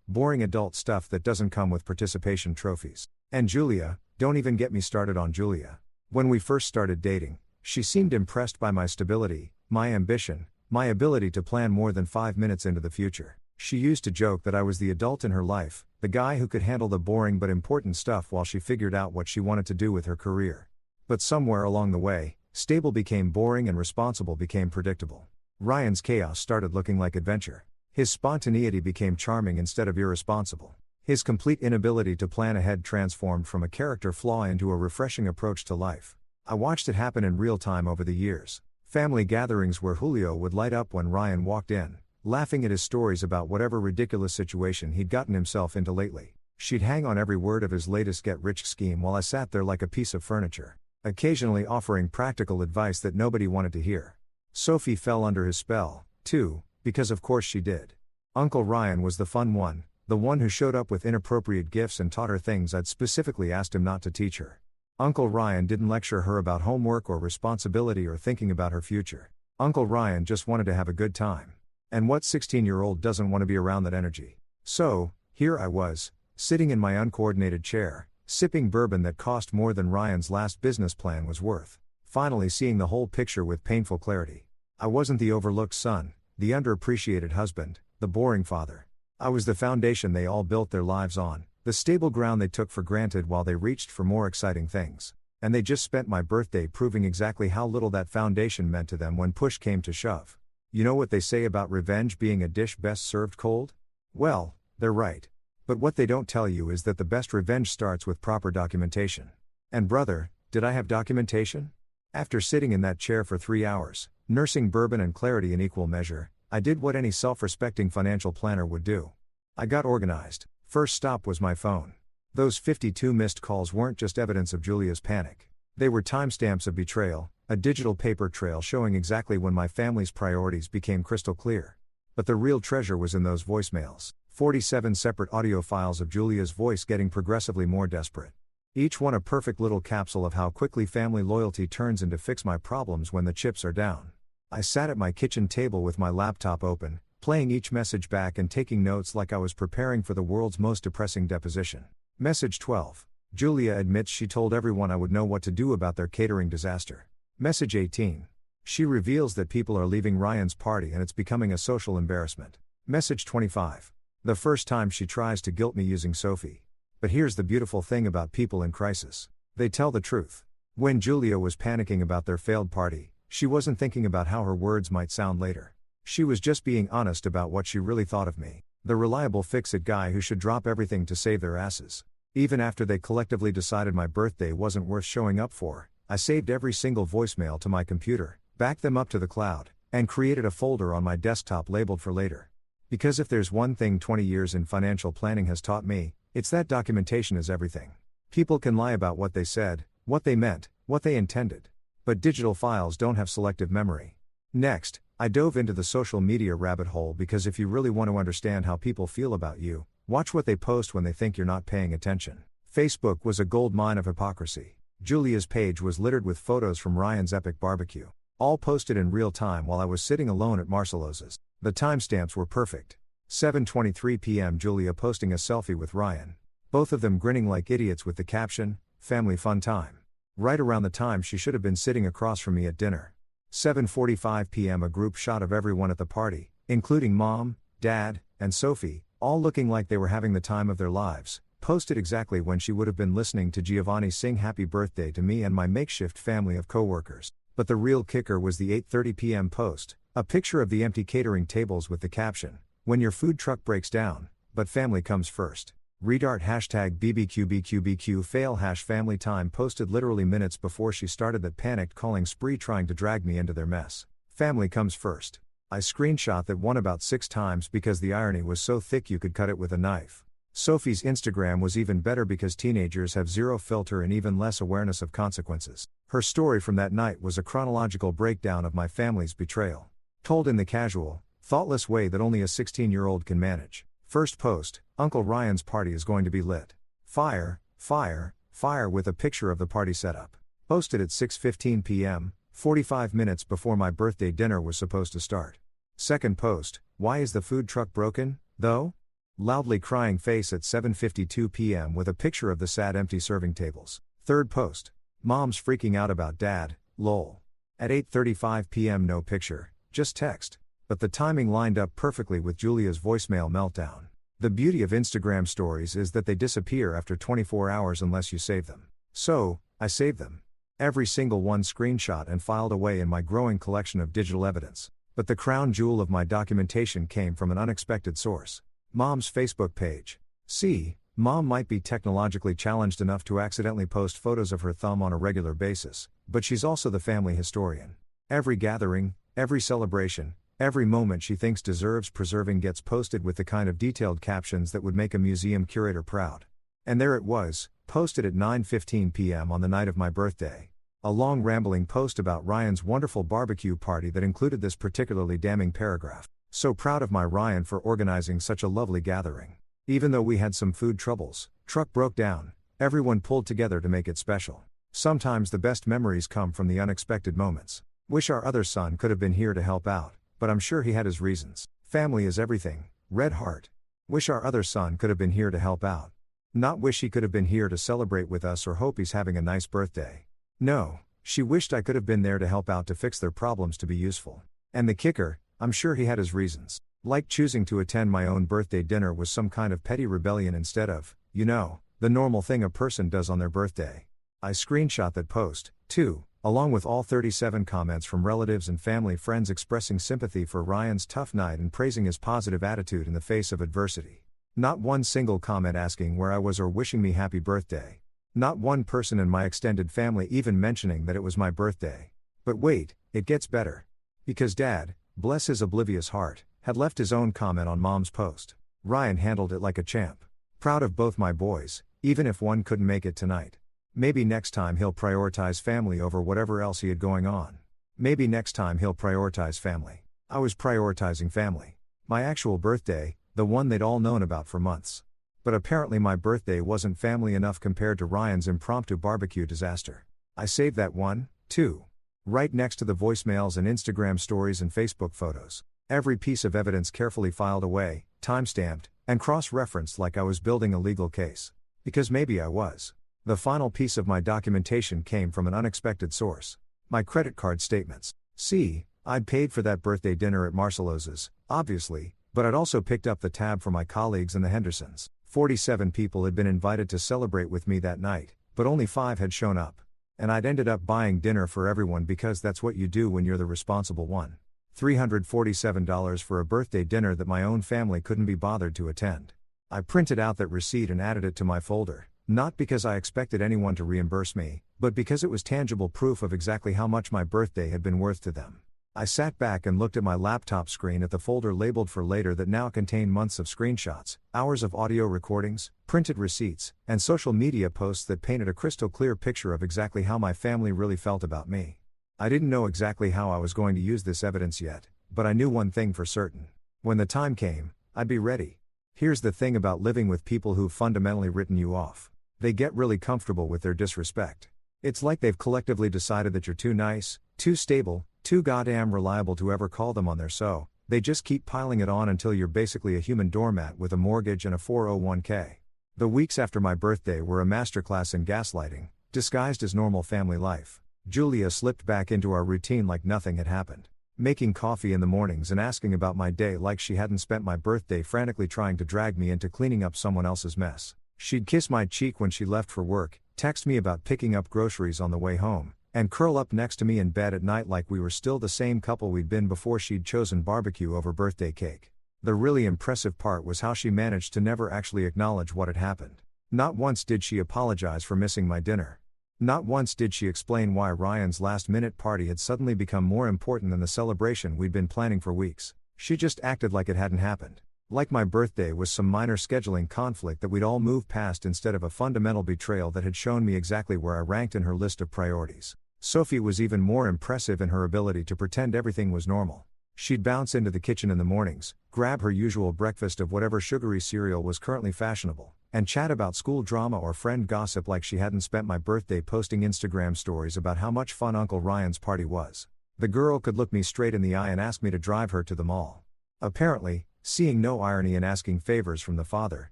boring adult stuff that doesn't come with participation trophies. And Julia, don't even get me started on Julia. When we first started dating, she seemed impressed by my stability, my ambition, my ability to plan more than 5 minutes into the future. She used to joke that I was the adult in her life, the guy who could handle the boring but important stuff while she figured out what she wanted to do with her career. But somewhere along the way, stable became boring and responsible became predictable. Ryan's chaos started looking like adventure. His spontaneity became charming instead of irresponsible. His complete inability to plan ahead transformed from a character flaw into a refreshing approach to life. I watched it happen in real time over the years. Family gatherings where Julio would light up when Ryan walked in, laughing at his stories about whatever ridiculous situation he'd gotten himself into lately. She'd hang on every word of his latest get-rich scheme while I sat there like a piece of furniture. occasionally offering practical advice that nobody wanted to hear. Sophie fell under his spell, too, because of course she did. Uncle Ryan was the fun one, the one who showed up with inappropriate gifts and taught her things I'd specifically asked him not to teach her. Uncle Ryan didn't lecture her about homework or responsibility or thinking about her future. Uncle Ryan just wanted to have a good time. And what 16-year-old doesn't want to be around that energy? So, here I was, sitting in my uncoordinated chair, sipping bourbon that cost more than Ryan's last business plan was worth, finally seeing the whole picture with painful clarity. I wasn't the overlooked son, the underappreciated husband, the boring father. I was the foundation they all built their lives on, the stable ground they took for granted while they reached for more exciting things. And they just spent my birthday proving exactly how little that foundation meant to them when push came to shove. You know what they say about revenge being a dish best served cold? Well, they're right. But what they don't tell you is that the best revenge starts with proper documentation. And brother, did I have documentation? After sitting in that chair for 3 hours, nursing bourbon and clarity in equal measure, I did what any self-respecting financial planner would do. I got organized. First stop was my phone. Those 52 missed calls weren't just evidence of Julia's panic. They were timestamps of betrayal, a digital paper trail showing exactly when my family's priorities became crystal clear. But the real treasure was in those voicemails, 47 separate audio files of Julia's voice getting progressively more desperate. Each one a perfect little capsule of how quickly family loyalty turns into fix my problems when the chips are down. I sat at my kitchen table with my laptop open, playing each message back and taking notes like I was preparing for the world's most depressing deposition. Message 12. Julia admits she told everyone I would know what to do about their catering disaster. Message 18. She reveals that people are leaving Ryan's party and it's becoming a social embarrassment. Message 25. The first time she tries to guilt me using Sophie. But here's the beautiful thing about people in crisis. They tell the truth. When Julia was panicking about their failed party, she wasn't thinking about how her words might sound later. She was just being honest about what she really thought of me, the reliable fix-it guy who should drop everything to save their asses. Even after they collectively decided my birthday wasn't worth showing up for, I saved every single voicemail to my computer, backed them up to the cloud, and created a folder on my desktop labeled for later. Because if there's one thing 20 years in financial planning has taught me, it's that documentation is everything. People can lie about what they said, what they meant, what they intended. But digital files don't have selective memory. Next, I dove into the social media rabbit hole because if you really want to understand how people feel about you, watch what they post when they think you're not paying attention. Facebook was a gold mine of hypocrisy. Julia's page was littered with photos from Ryan's epic barbecue, all posted in real time while I was sitting alone at Marcelo's. The timestamps were perfect. 7:23 p.m. Julia posting a selfie with Ryan. Both of them grinning like idiots with the caption, "Family fun time." Right around the time she should have been sitting across from me at dinner. 7:45 p.m. A group shot of everyone at the party, including Mom, Dad, and Sophie, all looking like they were having the time of their lives, posted exactly when she would have been listening to Giovanni sing happy birthday to me and my makeshift family of coworkers. But the real kicker was the 8:30 p.m. post, a picture of the empty catering tables with the caption, "When your food truck breaks down, but family comes first." Redart #BBQBQBQ fail #family time posted literally minutes before she started that panicked calling spree trying to drag me into their mess. Family comes first. I screenshot that one about 6 times because the irony was so thick you could cut it with a knife. Sophie's Instagram was even better because teenagers have zero filter and even less awareness of consequences. Her story from that night was a chronological breakdown of my family's betrayal, told in the casual, thoughtless way that only a 16-year-old can manage. First post, Uncle Ryan's party is going to be lit. Fire, fire, fire with a picture of the party setup. Posted at 6:15 p.m., 45 minutes before my birthday dinner was supposed to start. Second post, why is the food truck broken, though? Loudly crying face at 7:52 p.m. with a picture of the sad empty serving tables. Third post, Mom's freaking out about Dad, lol. At 8:35 p.m. no picture, just text. But the timing lined up perfectly with Julia's voicemail meltdown. The beauty of Instagram stories is that they disappear after 24 hours unless you save them. So, I saved them. Every single one screenshot and filed away in my growing collection of digital evidence. But the crown jewel of my documentation came from an unexpected source. Mom's Facebook page. See, Mom might be technologically challenged enough to accidentally post photos of her thumb on a regular basis, but she's also the family historian. Every gathering, every celebration, every moment she thinks deserves preserving gets posted with the kind of detailed captions that would make a museum curator proud. And there it was, posted at 9:15 p.m. on the night of my birthday. A long rambling post about Ryan's wonderful barbecue party that included this particularly damning paragraph. So proud of my Ryan for organizing such a lovely gathering. Even though we had some food troubles, truck broke down, everyone pulled together to make it special. Sometimes the best memories come from the unexpected moments. Wish our other son could have been here to help out, but I'm sure he had his reasons. Family is everything, red heart. Wish our other son could have been here to help out. Not wish he could have been here to celebrate with us or hope he's having a nice birthday. No, she wished I could have been there to help out to fix their problems to be useful. And the kicker, I'm sure he had his reasons. Like choosing to attend my own birthday dinner was some kind of petty rebellion instead of, the normal thing a person does on their birthday. I screenshot that post, too, along with all 37 comments from relatives and family friends expressing sympathy for Ryan's tough night and praising his positive attitude in the face of adversity. Not one single comment asking where I was or wishing me happy birthday. Not one person in my extended family even mentioning that it was my birthday. But wait, it gets better. Because Dad, bless his oblivious heart, had left his own comment on Mom's post. Ryan handled it like a champ. Proud of both my boys, even if one couldn't make it tonight. Maybe next time he'll prioritize family over whatever else he had going on. Maybe next time he'll prioritize family. I was prioritizing family. My actual birthday, the one they'd all known about for months. But apparently my birthday wasn't family enough compared to Ryan's impromptu barbecue disaster. I saved that one, too. Right next to the voicemails and Instagram stories and Facebook photos. Every piece of evidence carefully filed away, time-stamped, and cross-referenced like I was building a legal case. Because maybe I was. The final piece of my documentation came from an unexpected source. My credit card statements. See, I'd paid for that birthday dinner at Marcelo's, obviously, but I'd also picked up the tab for my colleagues and the Hendersons. 47 people had been invited to celebrate with me that night, but only 5 had shown up. And I'd ended up buying dinner for everyone because that's what you do when you're the responsible one. $347 for a birthday dinner that my own family couldn't be bothered to attend. I printed out that receipt and added it to my folder. Not because I expected anyone to reimburse me, but because it was tangible proof of exactly how much my birthday had been worth to them. I sat back and looked at my laptop screen at the folder labeled for later that now contained months of screenshots, hours of audio recordings, printed receipts, and social media posts that painted a crystal clear picture of exactly how my family really felt about me. I didn't know exactly how I was going to use this evidence yet, but I knew one thing for certain. When the time came, I'd be ready. Here's the thing about living with people who've fundamentally written you off. They get really comfortable with their disrespect. It's like they've collectively decided that you're too nice, too stable, too goddamn reliable to ever call them on their so, they just keep piling it on until you're basically a human doormat with a mortgage and a 401k. The weeks after my birthday were a masterclass in gaslighting, disguised as normal family life. Julia slipped back into our routine like nothing had happened. Making coffee in the mornings and asking about my day like she hadn't spent my birthday frantically trying to drag me into cleaning up someone else's mess. She'd kiss my cheek when she left for work, text me about picking up groceries on the way home, and curl up next to me in bed at night like we were still the same couple we'd been before she'd chosen barbecue over birthday cake. The really impressive part was how she managed to never actually acknowledge what had happened. Not once did she apologize for missing my dinner. Not once did she explain why Ryan's last-minute party had suddenly become more important than the celebration we'd been planning for weeks. She just acted like it hadn't happened. Like my birthday was some minor scheduling conflict that we'd all move past instead of a fundamental betrayal that had shown me exactly where I ranked in her list of priorities. Sophie was even more impressive in her ability to pretend everything was normal. She'd bounce into the kitchen in the mornings, grab her usual breakfast of whatever sugary cereal was currently fashionable, and chat about school drama or friend gossip like she hadn't spent my birthday posting Instagram stories about how much fun Uncle Ryan's party was. The girl could look me straight in the eye and ask me to drive her to the mall. Apparently, seeing no irony in asking favors from the father,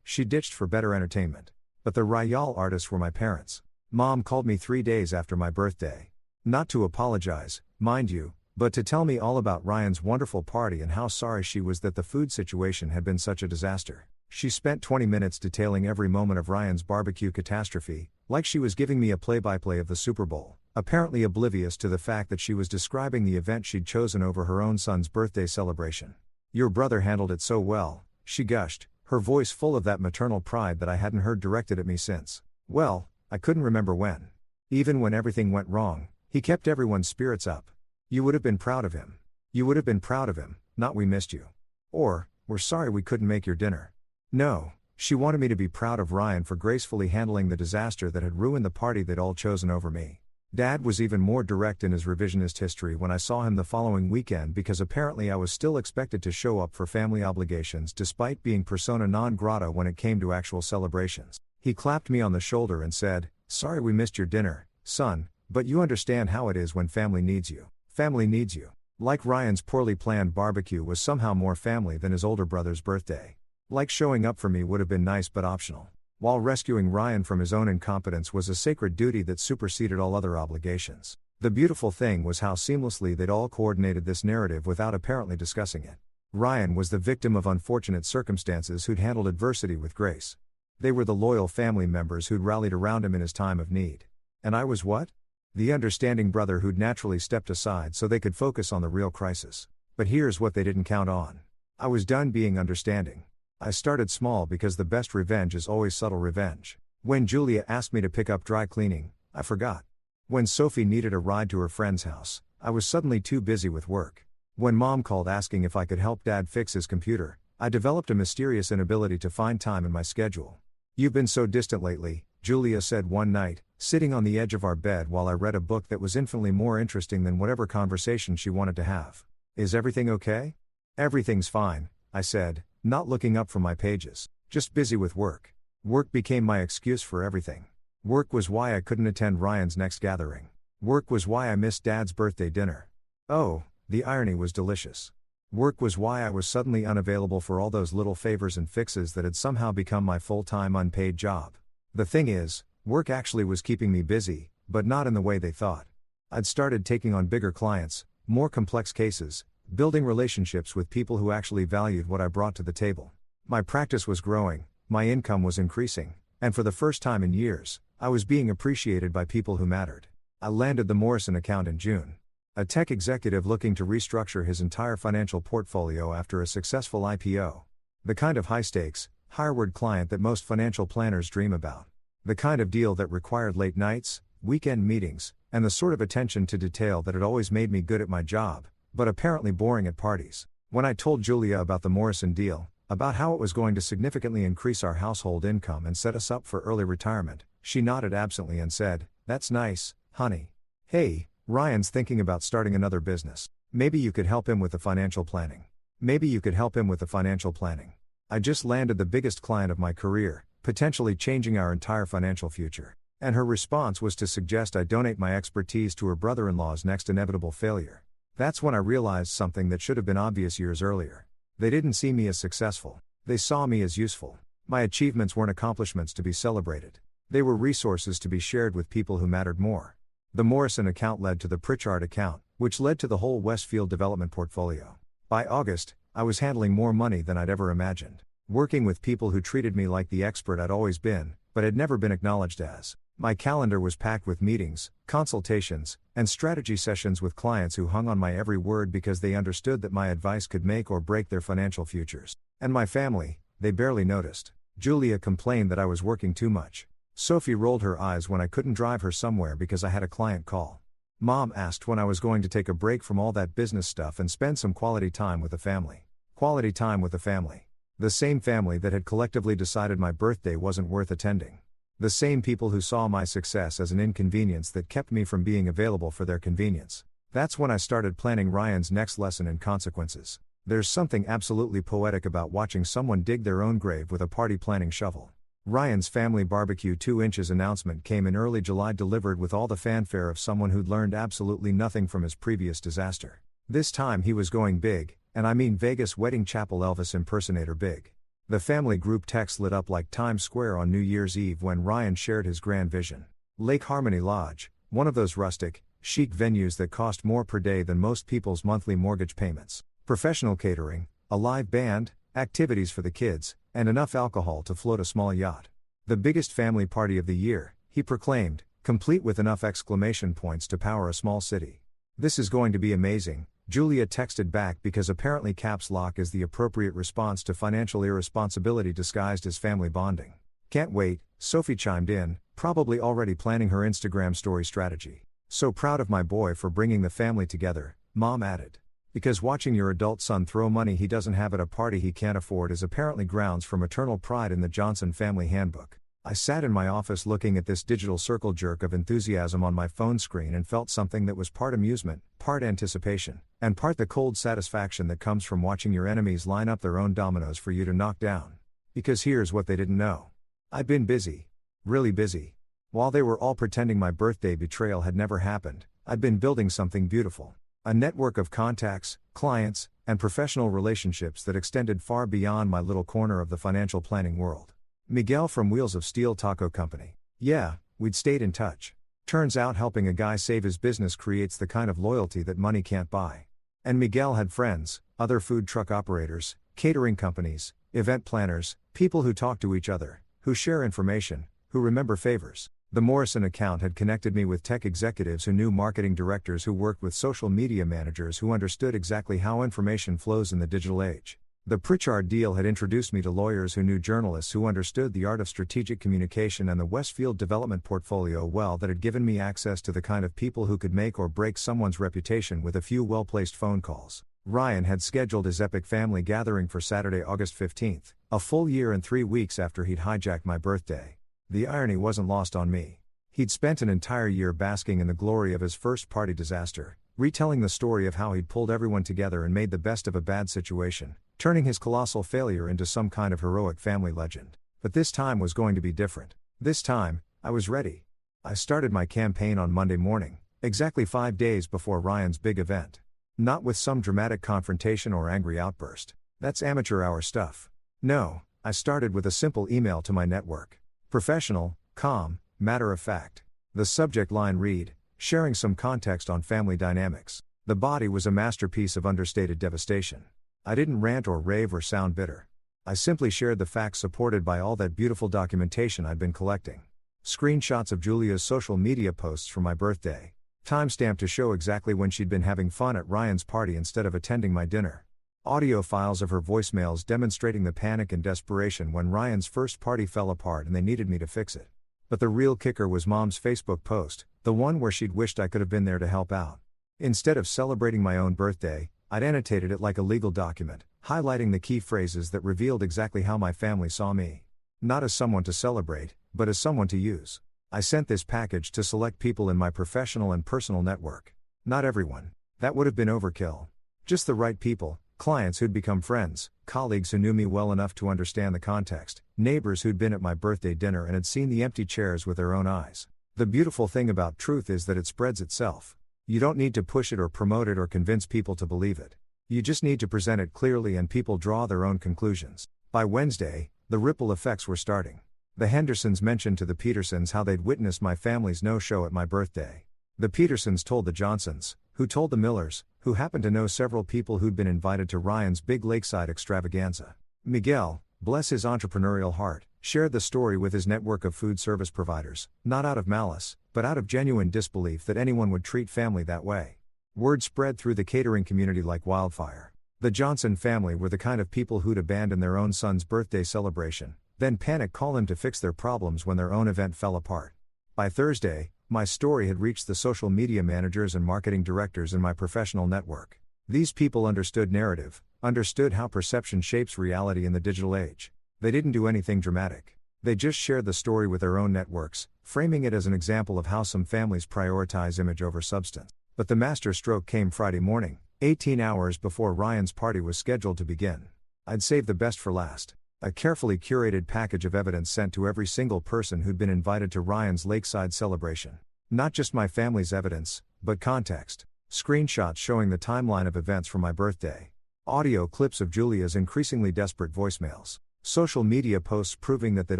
she ditched for better entertainment. But the Royale artists were my parents. Mom called me 3 days after my birthday. Not to apologize, mind you, but to tell me all about Ryan's wonderful party and how sorry she was that the food situation had been such a disaster. She spent 20 minutes detailing every moment of Ryan's barbecue catastrophe, like she was giving me a play-by-play of the Super Bowl, apparently oblivious to the fact that she was describing the event she'd chosen over her own son's birthday celebration. "Your brother handled it so well," she gushed, her voice full of that maternal pride that I hadn't heard directed at me since. Well, I couldn't remember when. Even when everything went wrong, he kept everyone's spirits up. You would have been proud of him. You would have been proud of him, not "we missed you." Or, "we're sorry we couldn't make your dinner." No, she wanted me to be proud of Ryan for gracefully handling the disaster that had ruined the party they'd all chosen over me. Dad was even more direct in his revisionist history when I saw him the following weekend because apparently I was still expected to show up for family obligations despite being persona non grata when it came to actual celebrations. He clapped me on the shoulder and said, "Sorry we missed your dinner, son, but you understand how it is when family needs you. Family needs you." Like Ryan's poorly planned barbecue was somehow more family than his older brother's birthday. Like showing up for me would have been nice but optional. While rescuing Ryan from his own incompetence was a sacred duty that superseded all other obligations. The beautiful thing was how seamlessly they'd all coordinated this narrative without apparently discussing it. Ryan was the victim of unfortunate circumstances who'd handled adversity with grace. They were the loyal family members who'd rallied around him in his time of need. And I was what? The understanding brother who'd naturally stepped aside so they could focus on the real crisis. But here's what they didn't count on. I was done being understanding. I started small because the best revenge is always subtle revenge. When Julia asked me to pick up dry cleaning, I forgot. When Sophie needed a ride to her friend's house, I was suddenly too busy with work. When Mom called asking if I could help Dad fix his computer, I developed a mysterious inability to find time in my schedule. "You've been so distant lately," Julia said one night, sitting on the edge of our bed while I read a book that was infinitely more interesting than whatever conversation she wanted to have. "Is everything okay?" "Everything's fine," I said, not looking up from my pages. "Just busy with work." Work became my excuse for everything. Work was why I couldn't attend Ryan's next gathering. Work was why I missed Dad's birthday dinner. Oh, the irony was delicious. Work was why I was suddenly unavailable for all those little favors and fixes that had somehow become my full-time unpaid job. The thing is, work actually was keeping me busy, but not in the way they thought. I'd started taking on bigger clients, more complex cases, building relationships with people who actually valued what I brought to the table. My practice was growing, my income was increasing, and for the first time in years, I was being appreciated by people who mattered. I landed the Morrison account in June. A tech executive looking to restructure his entire financial portfolio after a successful IPO. The kind of high-stakes, higher-word client that most financial planners dream about. The kind of deal that required late nights, weekend meetings, and the sort of attention to detail that had always made me good at my job, but apparently boring at parties. When I told Julia about the Morrison deal, about how it was going to significantly increase our household income and set us up for early retirement, she nodded absently and said, "That's nice, honey. Hey, Ryan's thinking about starting another business. Maybe you could help him with the financial planning." Maybe you could help him with the financial planning. I just landed the biggest client of my career, potentially changing our entire financial future. And her response was to suggest I donate my expertise to her brother-in-law's next inevitable failure. That's when I realized something that should have been obvious years earlier. They didn't see me as successful. They saw me as useful. My achievements weren't accomplishments to be celebrated. They were resources to be shared with people who mattered more. The Morrison account led to the Pritchard account, which led to the whole Westfield development portfolio. By August, I was handling more money than I'd ever imagined. Working with people who treated me like the expert I'd always been, but had never been acknowledged as. My calendar was packed with meetings, consultations, and strategy sessions with clients who hung on my every word because they understood that my advice could make or break their financial futures. And my family, they barely noticed. Julia complained that I was working too much. Sophie rolled her eyes when I couldn't drive her somewhere because I had a client call. Mom asked when I was going to take a break from all that business stuff and spend some quality time with the family. Quality time with the family. The same family that had collectively decided my birthday wasn't worth attending. The same people who saw my success as an inconvenience that kept me from being available for their convenience. That's when I started planning Ryan's next lesson in consequences. There's something absolutely poetic about watching someone dig their own grave with a party planning shovel. Ryan's family barbecue 2 inches announcement came in early July, delivered with all the fanfare of someone who'd learned absolutely nothing from his previous disaster. This time he was going big, and I mean Vegas wedding chapel Elvis impersonator big. The family group text lit up like Times Square on New Year's Eve when Ryan shared his grand vision. Lake Harmony Lodge, one of those rustic, chic venues that cost more per day than most people's monthly mortgage payments. Professional catering, a live band, activities for the kids, and enough alcohol to float a small yacht. The biggest family party of the year, he proclaimed, complete with enough exclamation points to power a small city. "This is going to be amazing," Julia texted back because apparently caps lock is the appropriate response to financial irresponsibility disguised as family bonding. "Can't wait," Sophie chimed in, probably already planning her Instagram story strategy. "So proud of my boy for bringing the family together," Mom added. Because watching your adult son throw money he doesn't have at a party he can't afford is apparently grounds for maternal pride in the Johnson family handbook. I sat in my office looking at this digital circle jerk of enthusiasm on my phone screen and felt something that was part amusement, part anticipation, and part the cold satisfaction that comes from watching your enemies line up their own dominoes for you to knock down. Because here's what they didn't know. I'd been busy. Really busy. While they were all pretending my birthday betrayal had never happened, I'd been building something beautiful. A network of contacts, clients, and professional relationships that extended far beyond my little corner of the financial planning world. Miguel from Wheels of Steel Taco Company. Yeah, we'd stayed in touch. Turns out helping a guy save his business creates the kind of loyalty that money can't buy. And Miguel had friends, other food truck operators, catering companies, event planners, people who talk to each other, who share information, who remember favors. The Morrison account had connected me with tech executives who knew marketing directors who worked with social media managers who understood exactly how information flows in the digital age. The Pritchard deal had introduced me to lawyers who knew journalists who understood the art of strategic communication, and the Westfield development portfolio well that had given me access to the kind of people who could make or break someone's reputation with a few well-placed phone calls. Ryan had scheduled his epic family gathering for Saturday, August 15th, a full year and 3 weeks after he'd hijacked my birthday. The irony wasn't lost on me. He'd spent an entire year basking in the glory of his first party disaster, retelling the story of how he'd pulled everyone together and made the best of a bad situation, turning his colossal failure into some kind of heroic family legend. But this time was going to be different. This time, I was ready. I started my campaign on Monday morning, exactly 5 days before Ryan's big event. Not with some dramatic confrontation or angry outburst. That's amateur hour stuff. No, I started with a simple email to my network. Professional, calm, matter of fact. The subject line read, sharing some context on family dynamics. The body was a masterpiece of understated devastation. I didn't rant or rave or sound bitter. I simply shared the facts supported by all that beautiful documentation I'd been collecting. Screenshots of Julia's social media posts from my birthday. Timestamp to show exactly when she'd been having fun at Ryan's party instead of attending my dinner. Audio files of her voicemails demonstrating the panic and desperation when Ryan's first party fell apart and they needed me to fix it. But the real kicker was Mom's Facebook post, the one where she'd wished I could have been there to help out. Instead of celebrating my own birthday, I'd annotated it like a legal document, highlighting the key phrases that revealed exactly how my family saw me. Not as someone to celebrate, but as someone to use. I sent this package to select people in my professional and personal network. Not everyone. That would have been overkill. Just the right people, clients who'd become friends, colleagues who knew me well enough to understand the context, neighbors who'd been at my birthday dinner and had seen the empty chairs with their own eyes. The beautiful thing about truth is that it spreads itself. You don't need to push it or promote it or convince people to believe it. You just need to present it clearly and people draw their own conclusions. By Wednesday, the ripple effects were starting. The Hendersons mentioned to the Petersons how they'd witnessed my family's no-show at my birthday. The Petersons told the Johnsons, who told the Millers, who happened to know several people who'd been invited to Ryan's big lakeside extravaganza. Miguel, bless his entrepreneurial heart, shared the story with his network of food service providers, not out of malice, but out of genuine disbelief that anyone would treat family that way. Word spread through the catering community like wildfire. The Johnson family were the kind of people who'd abandon their own son's birthday celebration, then panic call him to fix their problems when their own event fell apart. By Thursday, my story had reached the social media managers and marketing directors in my professional network. These people understood narrative, understood how perception shapes reality in the digital age. They didn't do anything dramatic. They just shared the story with their own networks, framing it as an example of how some families prioritize image over substance. But the master stroke came Friday morning, 18 hours before Ryan's party was scheduled to begin. I'd saved the best for last. A carefully curated package of evidence sent to every single person who'd been invited to Ryan's lakeside celebration. Not just my family's evidence, but context. Screenshots showing the timeline of events from my birthday. Audio clips of Julia's increasingly desperate voicemails. Social media posts proving that they'd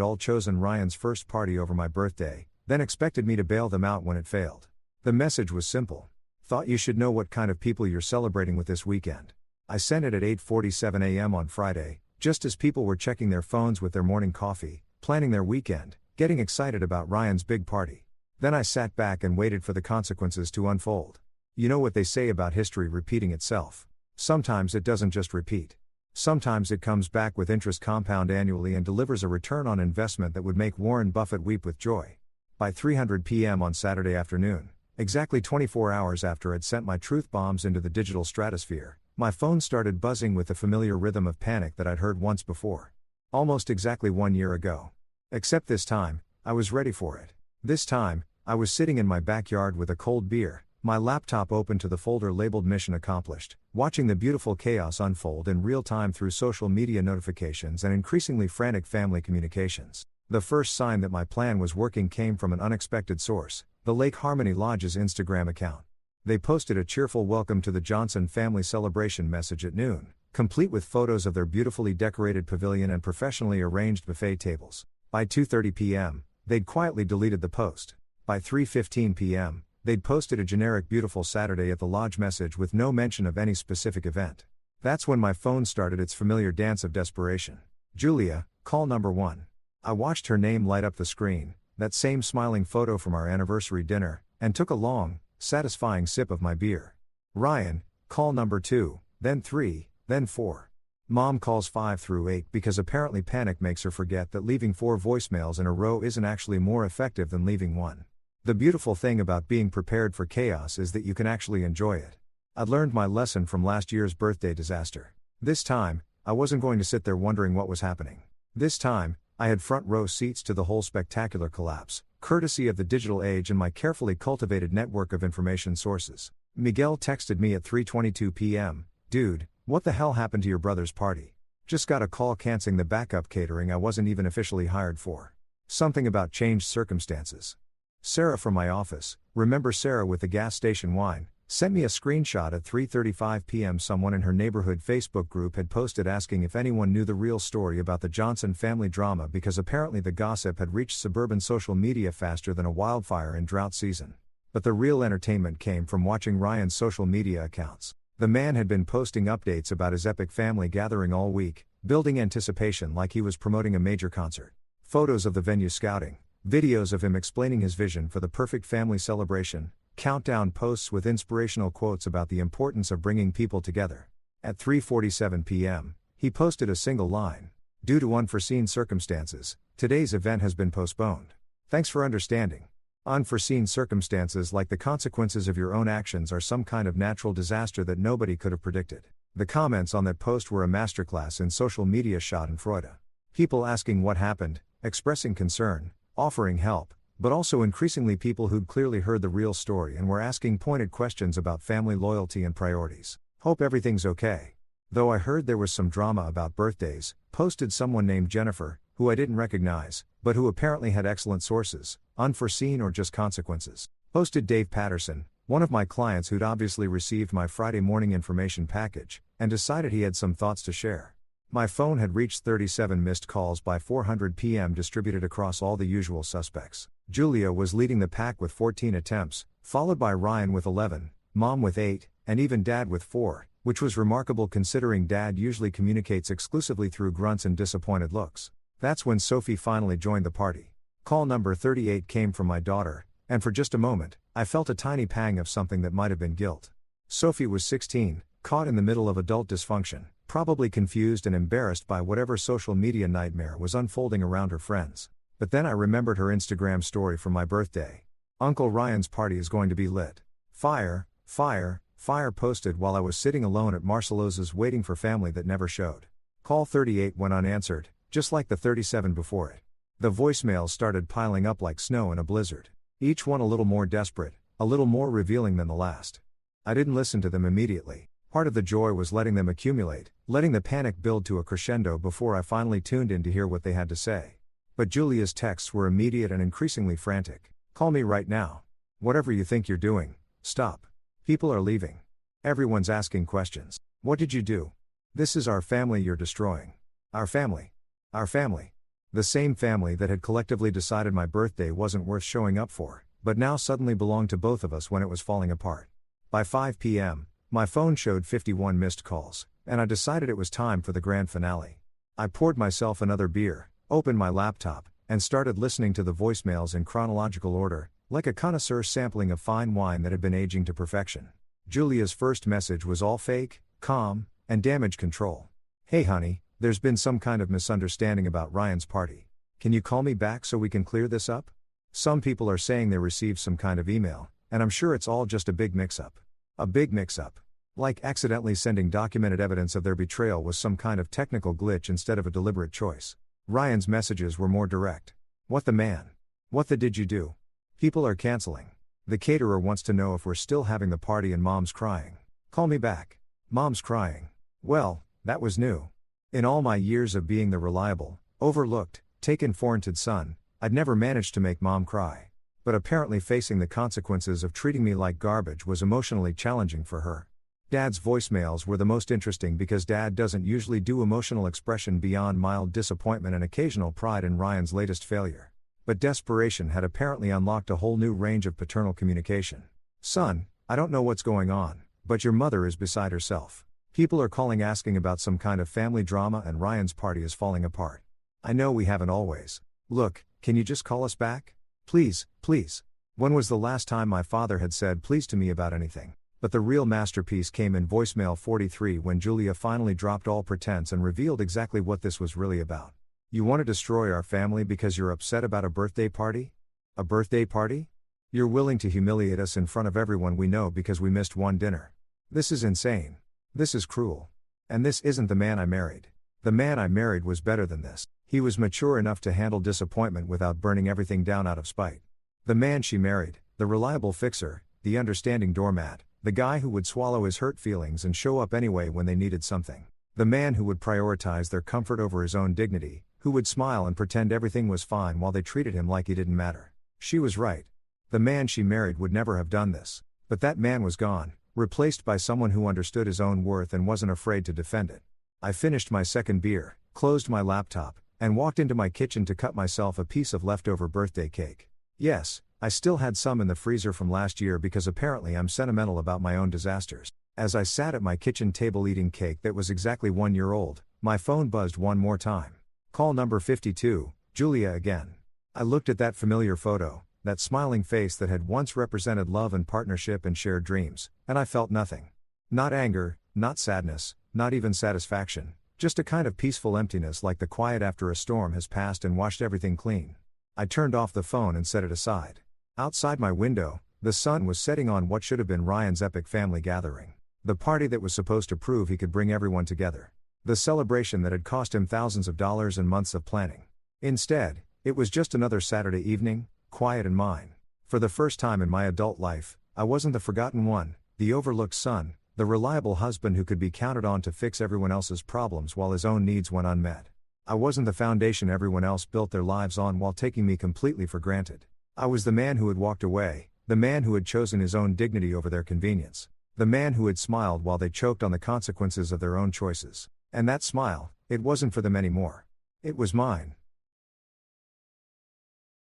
all chosen Ryan's first party over my birthday, then expected me to bail them out when it failed. The message was simple. Thought you should know what kind of people you're celebrating with this weekend. I sent it at 8:47 a.m. on Friday, just as people were checking their phones with their morning coffee, planning their weekend, getting excited about Ryan's big party. Then I sat back and waited for the consequences to unfold. You know what they say about history repeating itself. Sometimes it doesn't just repeat. Sometimes it comes back with interest compound annually and delivers a return on investment that would make Warren Buffett weep with joy. By 3:00 p.m. on Saturday afternoon, exactly 24 hours after I'd sent my truth bombs into the digital stratosphere, my phone started buzzing with the familiar rhythm of panic that I'd heard once before. Almost exactly 1 year ago. Except this time, I was ready for it. This time, I was sitting in my backyard with a cold beer, my laptop open to the folder labeled Mission Accomplished, watching the beautiful chaos unfold in real time through social media notifications and increasingly frantic family communications. The first sign that my plan was working came from an unexpected source, the Lake Harmony Lodge's Instagram account. They posted a cheerful welcome to the Johnson family celebration message at noon, complete with photos of their beautifully decorated pavilion and professionally arranged buffet tables. By 2:30 p.m., they'd quietly deleted the post. By 3:15 p.m., they'd posted a generic beautiful Saturday at the lodge message with no mention of any specific event. That's when my phone started its familiar dance of desperation. Julia, call number 1. I watched her name light up the screen, that same smiling photo from our anniversary dinner, and took a long, satisfying sip of my beer. Ryan, call number 2, then 3, then 4. Mom calls 5 through 8 because apparently panic makes her forget that leaving 4 voicemails in a row isn't actually more effective than leaving 1. The beautiful thing about being prepared for chaos is that you can actually enjoy it. I'd learned my lesson from last year's birthday disaster. This time, I wasn't going to sit there wondering what was happening. This time, I had front row seats to the whole spectacular collapse, courtesy of the digital age and my carefully cultivated network of information sources. Miguel texted me at 3:22 p.m., "Dude, what the hell happened to your brother's party? Just got a call canceling the backup catering I wasn't even officially hired for. Something about changed circumstances." Sarah from my office, remember Sarah with the gas station wine, sent me a screenshot at 3:35 p.m. Someone in her neighborhood Facebook group had posted asking if anyone knew the real story about the Johnson family drama because apparently the gossip had reached suburban social media faster than a wildfire in drought season. But the real entertainment came from watching Ryan's social media accounts. The man had been posting updates about his epic family gathering all week, building anticipation like he was promoting a major concert. Photos of the venue scouting, videos of him explaining his vision for the perfect family celebration, countdown posts with inspirational quotes about the importance of bringing people together. At 3:47 p.m., he posted a single line. "Due to unforeseen circumstances, today's event has been postponed. Thanks for understanding." Unforeseen circumstances like the consequences of your own actions are some kind of natural disaster that nobody could have predicted. The comments on that post were a masterclass in social media schadenfreude. People asking what happened, expressing concern, offering help, but also increasingly people who'd clearly heard the real story and were asking pointed questions about family loyalty and priorities. "Hope everything's okay. Though I heard there was some drama about birthdays," posted someone named Jennifer, who I didn't recognize, but who apparently had excellent sources, unforeseen or just consequences. Posted Dave Patterson, one of my clients who'd obviously received my Friday morning information package, and decided he had some thoughts to share. My phone had reached 37 missed calls by 400 p.m. distributed across all the usual suspects. Julia was leading the pack with 14 attempts, followed by Ryan with 11, Mom with 8, and even Dad with 4, which was remarkable considering Dad usually communicates exclusively through grunts and disappointed looks. That's when Sophie finally joined the party. Call number 38 came from my daughter, and for just a moment, I felt a tiny pang of something that might have been guilt. Sophie was 16, caught in the middle of adult dysfunction, probably confused and embarrassed by whatever social media nightmare was unfolding around her friends. But then I remembered her Instagram story from my birthday. "Uncle Ryan's party is going to be lit. Fire, fire, fire," posted while I was sitting alone at Marcelosa's waiting for family that never showed. Call 38 went unanswered, just like the 37 before it. The voicemails started piling up like snow in a blizzard. Each one a little more desperate, a little more revealing than the last. I didn't listen to them immediately. Part of the joy was letting them accumulate, letting the panic build to a crescendo before I finally tuned in to hear what they had to say. But Julia's texts were immediate and increasingly frantic. "Call me right now. Whatever you think you're doing, stop. People are leaving. Everyone's asking questions. What did you do? This is our family you're destroying. Our family. Our family." The same family that had collectively decided my birthday wasn't worth showing up for, but now suddenly belonged to both of us when it was falling apart. By 5 p.m., my phone showed 51 missed calls, and I decided it was time for the grand finale. I poured myself another beer, opened my laptop, and started listening to the voicemails in chronological order, like a connoisseur sampling a fine wine that had been aging to perfection. Julia's first message was all fake, calm, and damage control. "Hey honey, there's been some kind of misunderstanding about Ryan's party. Can you call me back so we can clear this up? Some people are saying they received some kind of email, and I'm sure it's all just a big mix-up. A big mix-up. Like accidentally sending documented evidence of their betrayal was some kind of technical glitch instead of a deliberate choice." Ryan's messages were more direct. What the man? What the did you do? People are canceling. The caterer wants to know if we're still having the party and mom's crying. Call me back. Mom's crying. Well, that was new. In all my years of being the reliable, overlooked, taken for granted son, I'd never managed to make mom cry. But apparently facing the consequences of treating me like garbage was emotionally challenging for her. Dad's voicemails were the most interesting because Dad doesn't usually do emotional expression beyond mild disappointment and occasional pride in Ryan's latest failure. But desperation had apparently unlocked a whole new range of paternal communication. Son, I don't know what's going on, but your mother is beside herself. People are calling asking about some kind of family drama and Ryan's party is falling apart. I know we haven't always. Look, can you just call us back? Please, please. When was the last time my father had said please to me about anything? But the real masterpiece came in voicemail 43 when Julia finally dropped all pretense and revealed exactly what this was really about. You want to destroy our family because you're upset about a birthday party? A birthday party? You're willing to humiliate us in front of everyone we know because we missed one dinner. This is insane. This is cruel. And this isn't the man I married. The man I married was better than this. He was mature enough to handle disappointment without burning everything down out of spite. The man she married, the reliable fixer, the understanding doormat, the guy who would swallow his hurt feelings and show up anyway when they needed something. The man who would prioritize their comfort over his own dignity, who would smile and pretend everything was fine while they treated him like he didn't matter. She was right. The man she married would never have done this. But that man was gone, replaced by someone who understood his own worth and wasn't afraid to defend it. I finished my second beer, closed my laptop, and walked into my kitchen to cut myself a piece of leftover birthday cake. Yes, I still had some in the freezer from last year because apparently I'm sentimental about my own disasters. As I sat at my kitchen table eating cake that was exactly 1 year old, my phone buzzed one more time. Call number 52, Julia again. I looked at that familiar photo, that smiling face that had once represented love and partnership and shared dreams, and I felt nothing. Not anger, not sadness, not even satisfaction, just a kind of peaceful emptiness like the quiet after a storm has passed and washed everything clean. I turned off the phone and set it aside. Outside my window, the sun was setting on what should have been Ryan's epic family gathering. The party that was supposed to prove he could bring everyone together. The celebration that had cost him thousands of dollars and months of planning. Instead, it was just another Saturday evening, quiet and mine. For the first time in my adult life, I wasn't the forgotten one, the overlooked son, the reliable husband who could be counted on to fix everyone else's problems while his own needs went unmet. I wasn't the foundation everyone else built their lives on while taking me completely for granted. I was the man who had walked away, the man who had chosen his own dignity over their convenience. The man who had smiled while they choked on the consequences of their own choices. And that smile, it wasn't for them anymore. It was mine.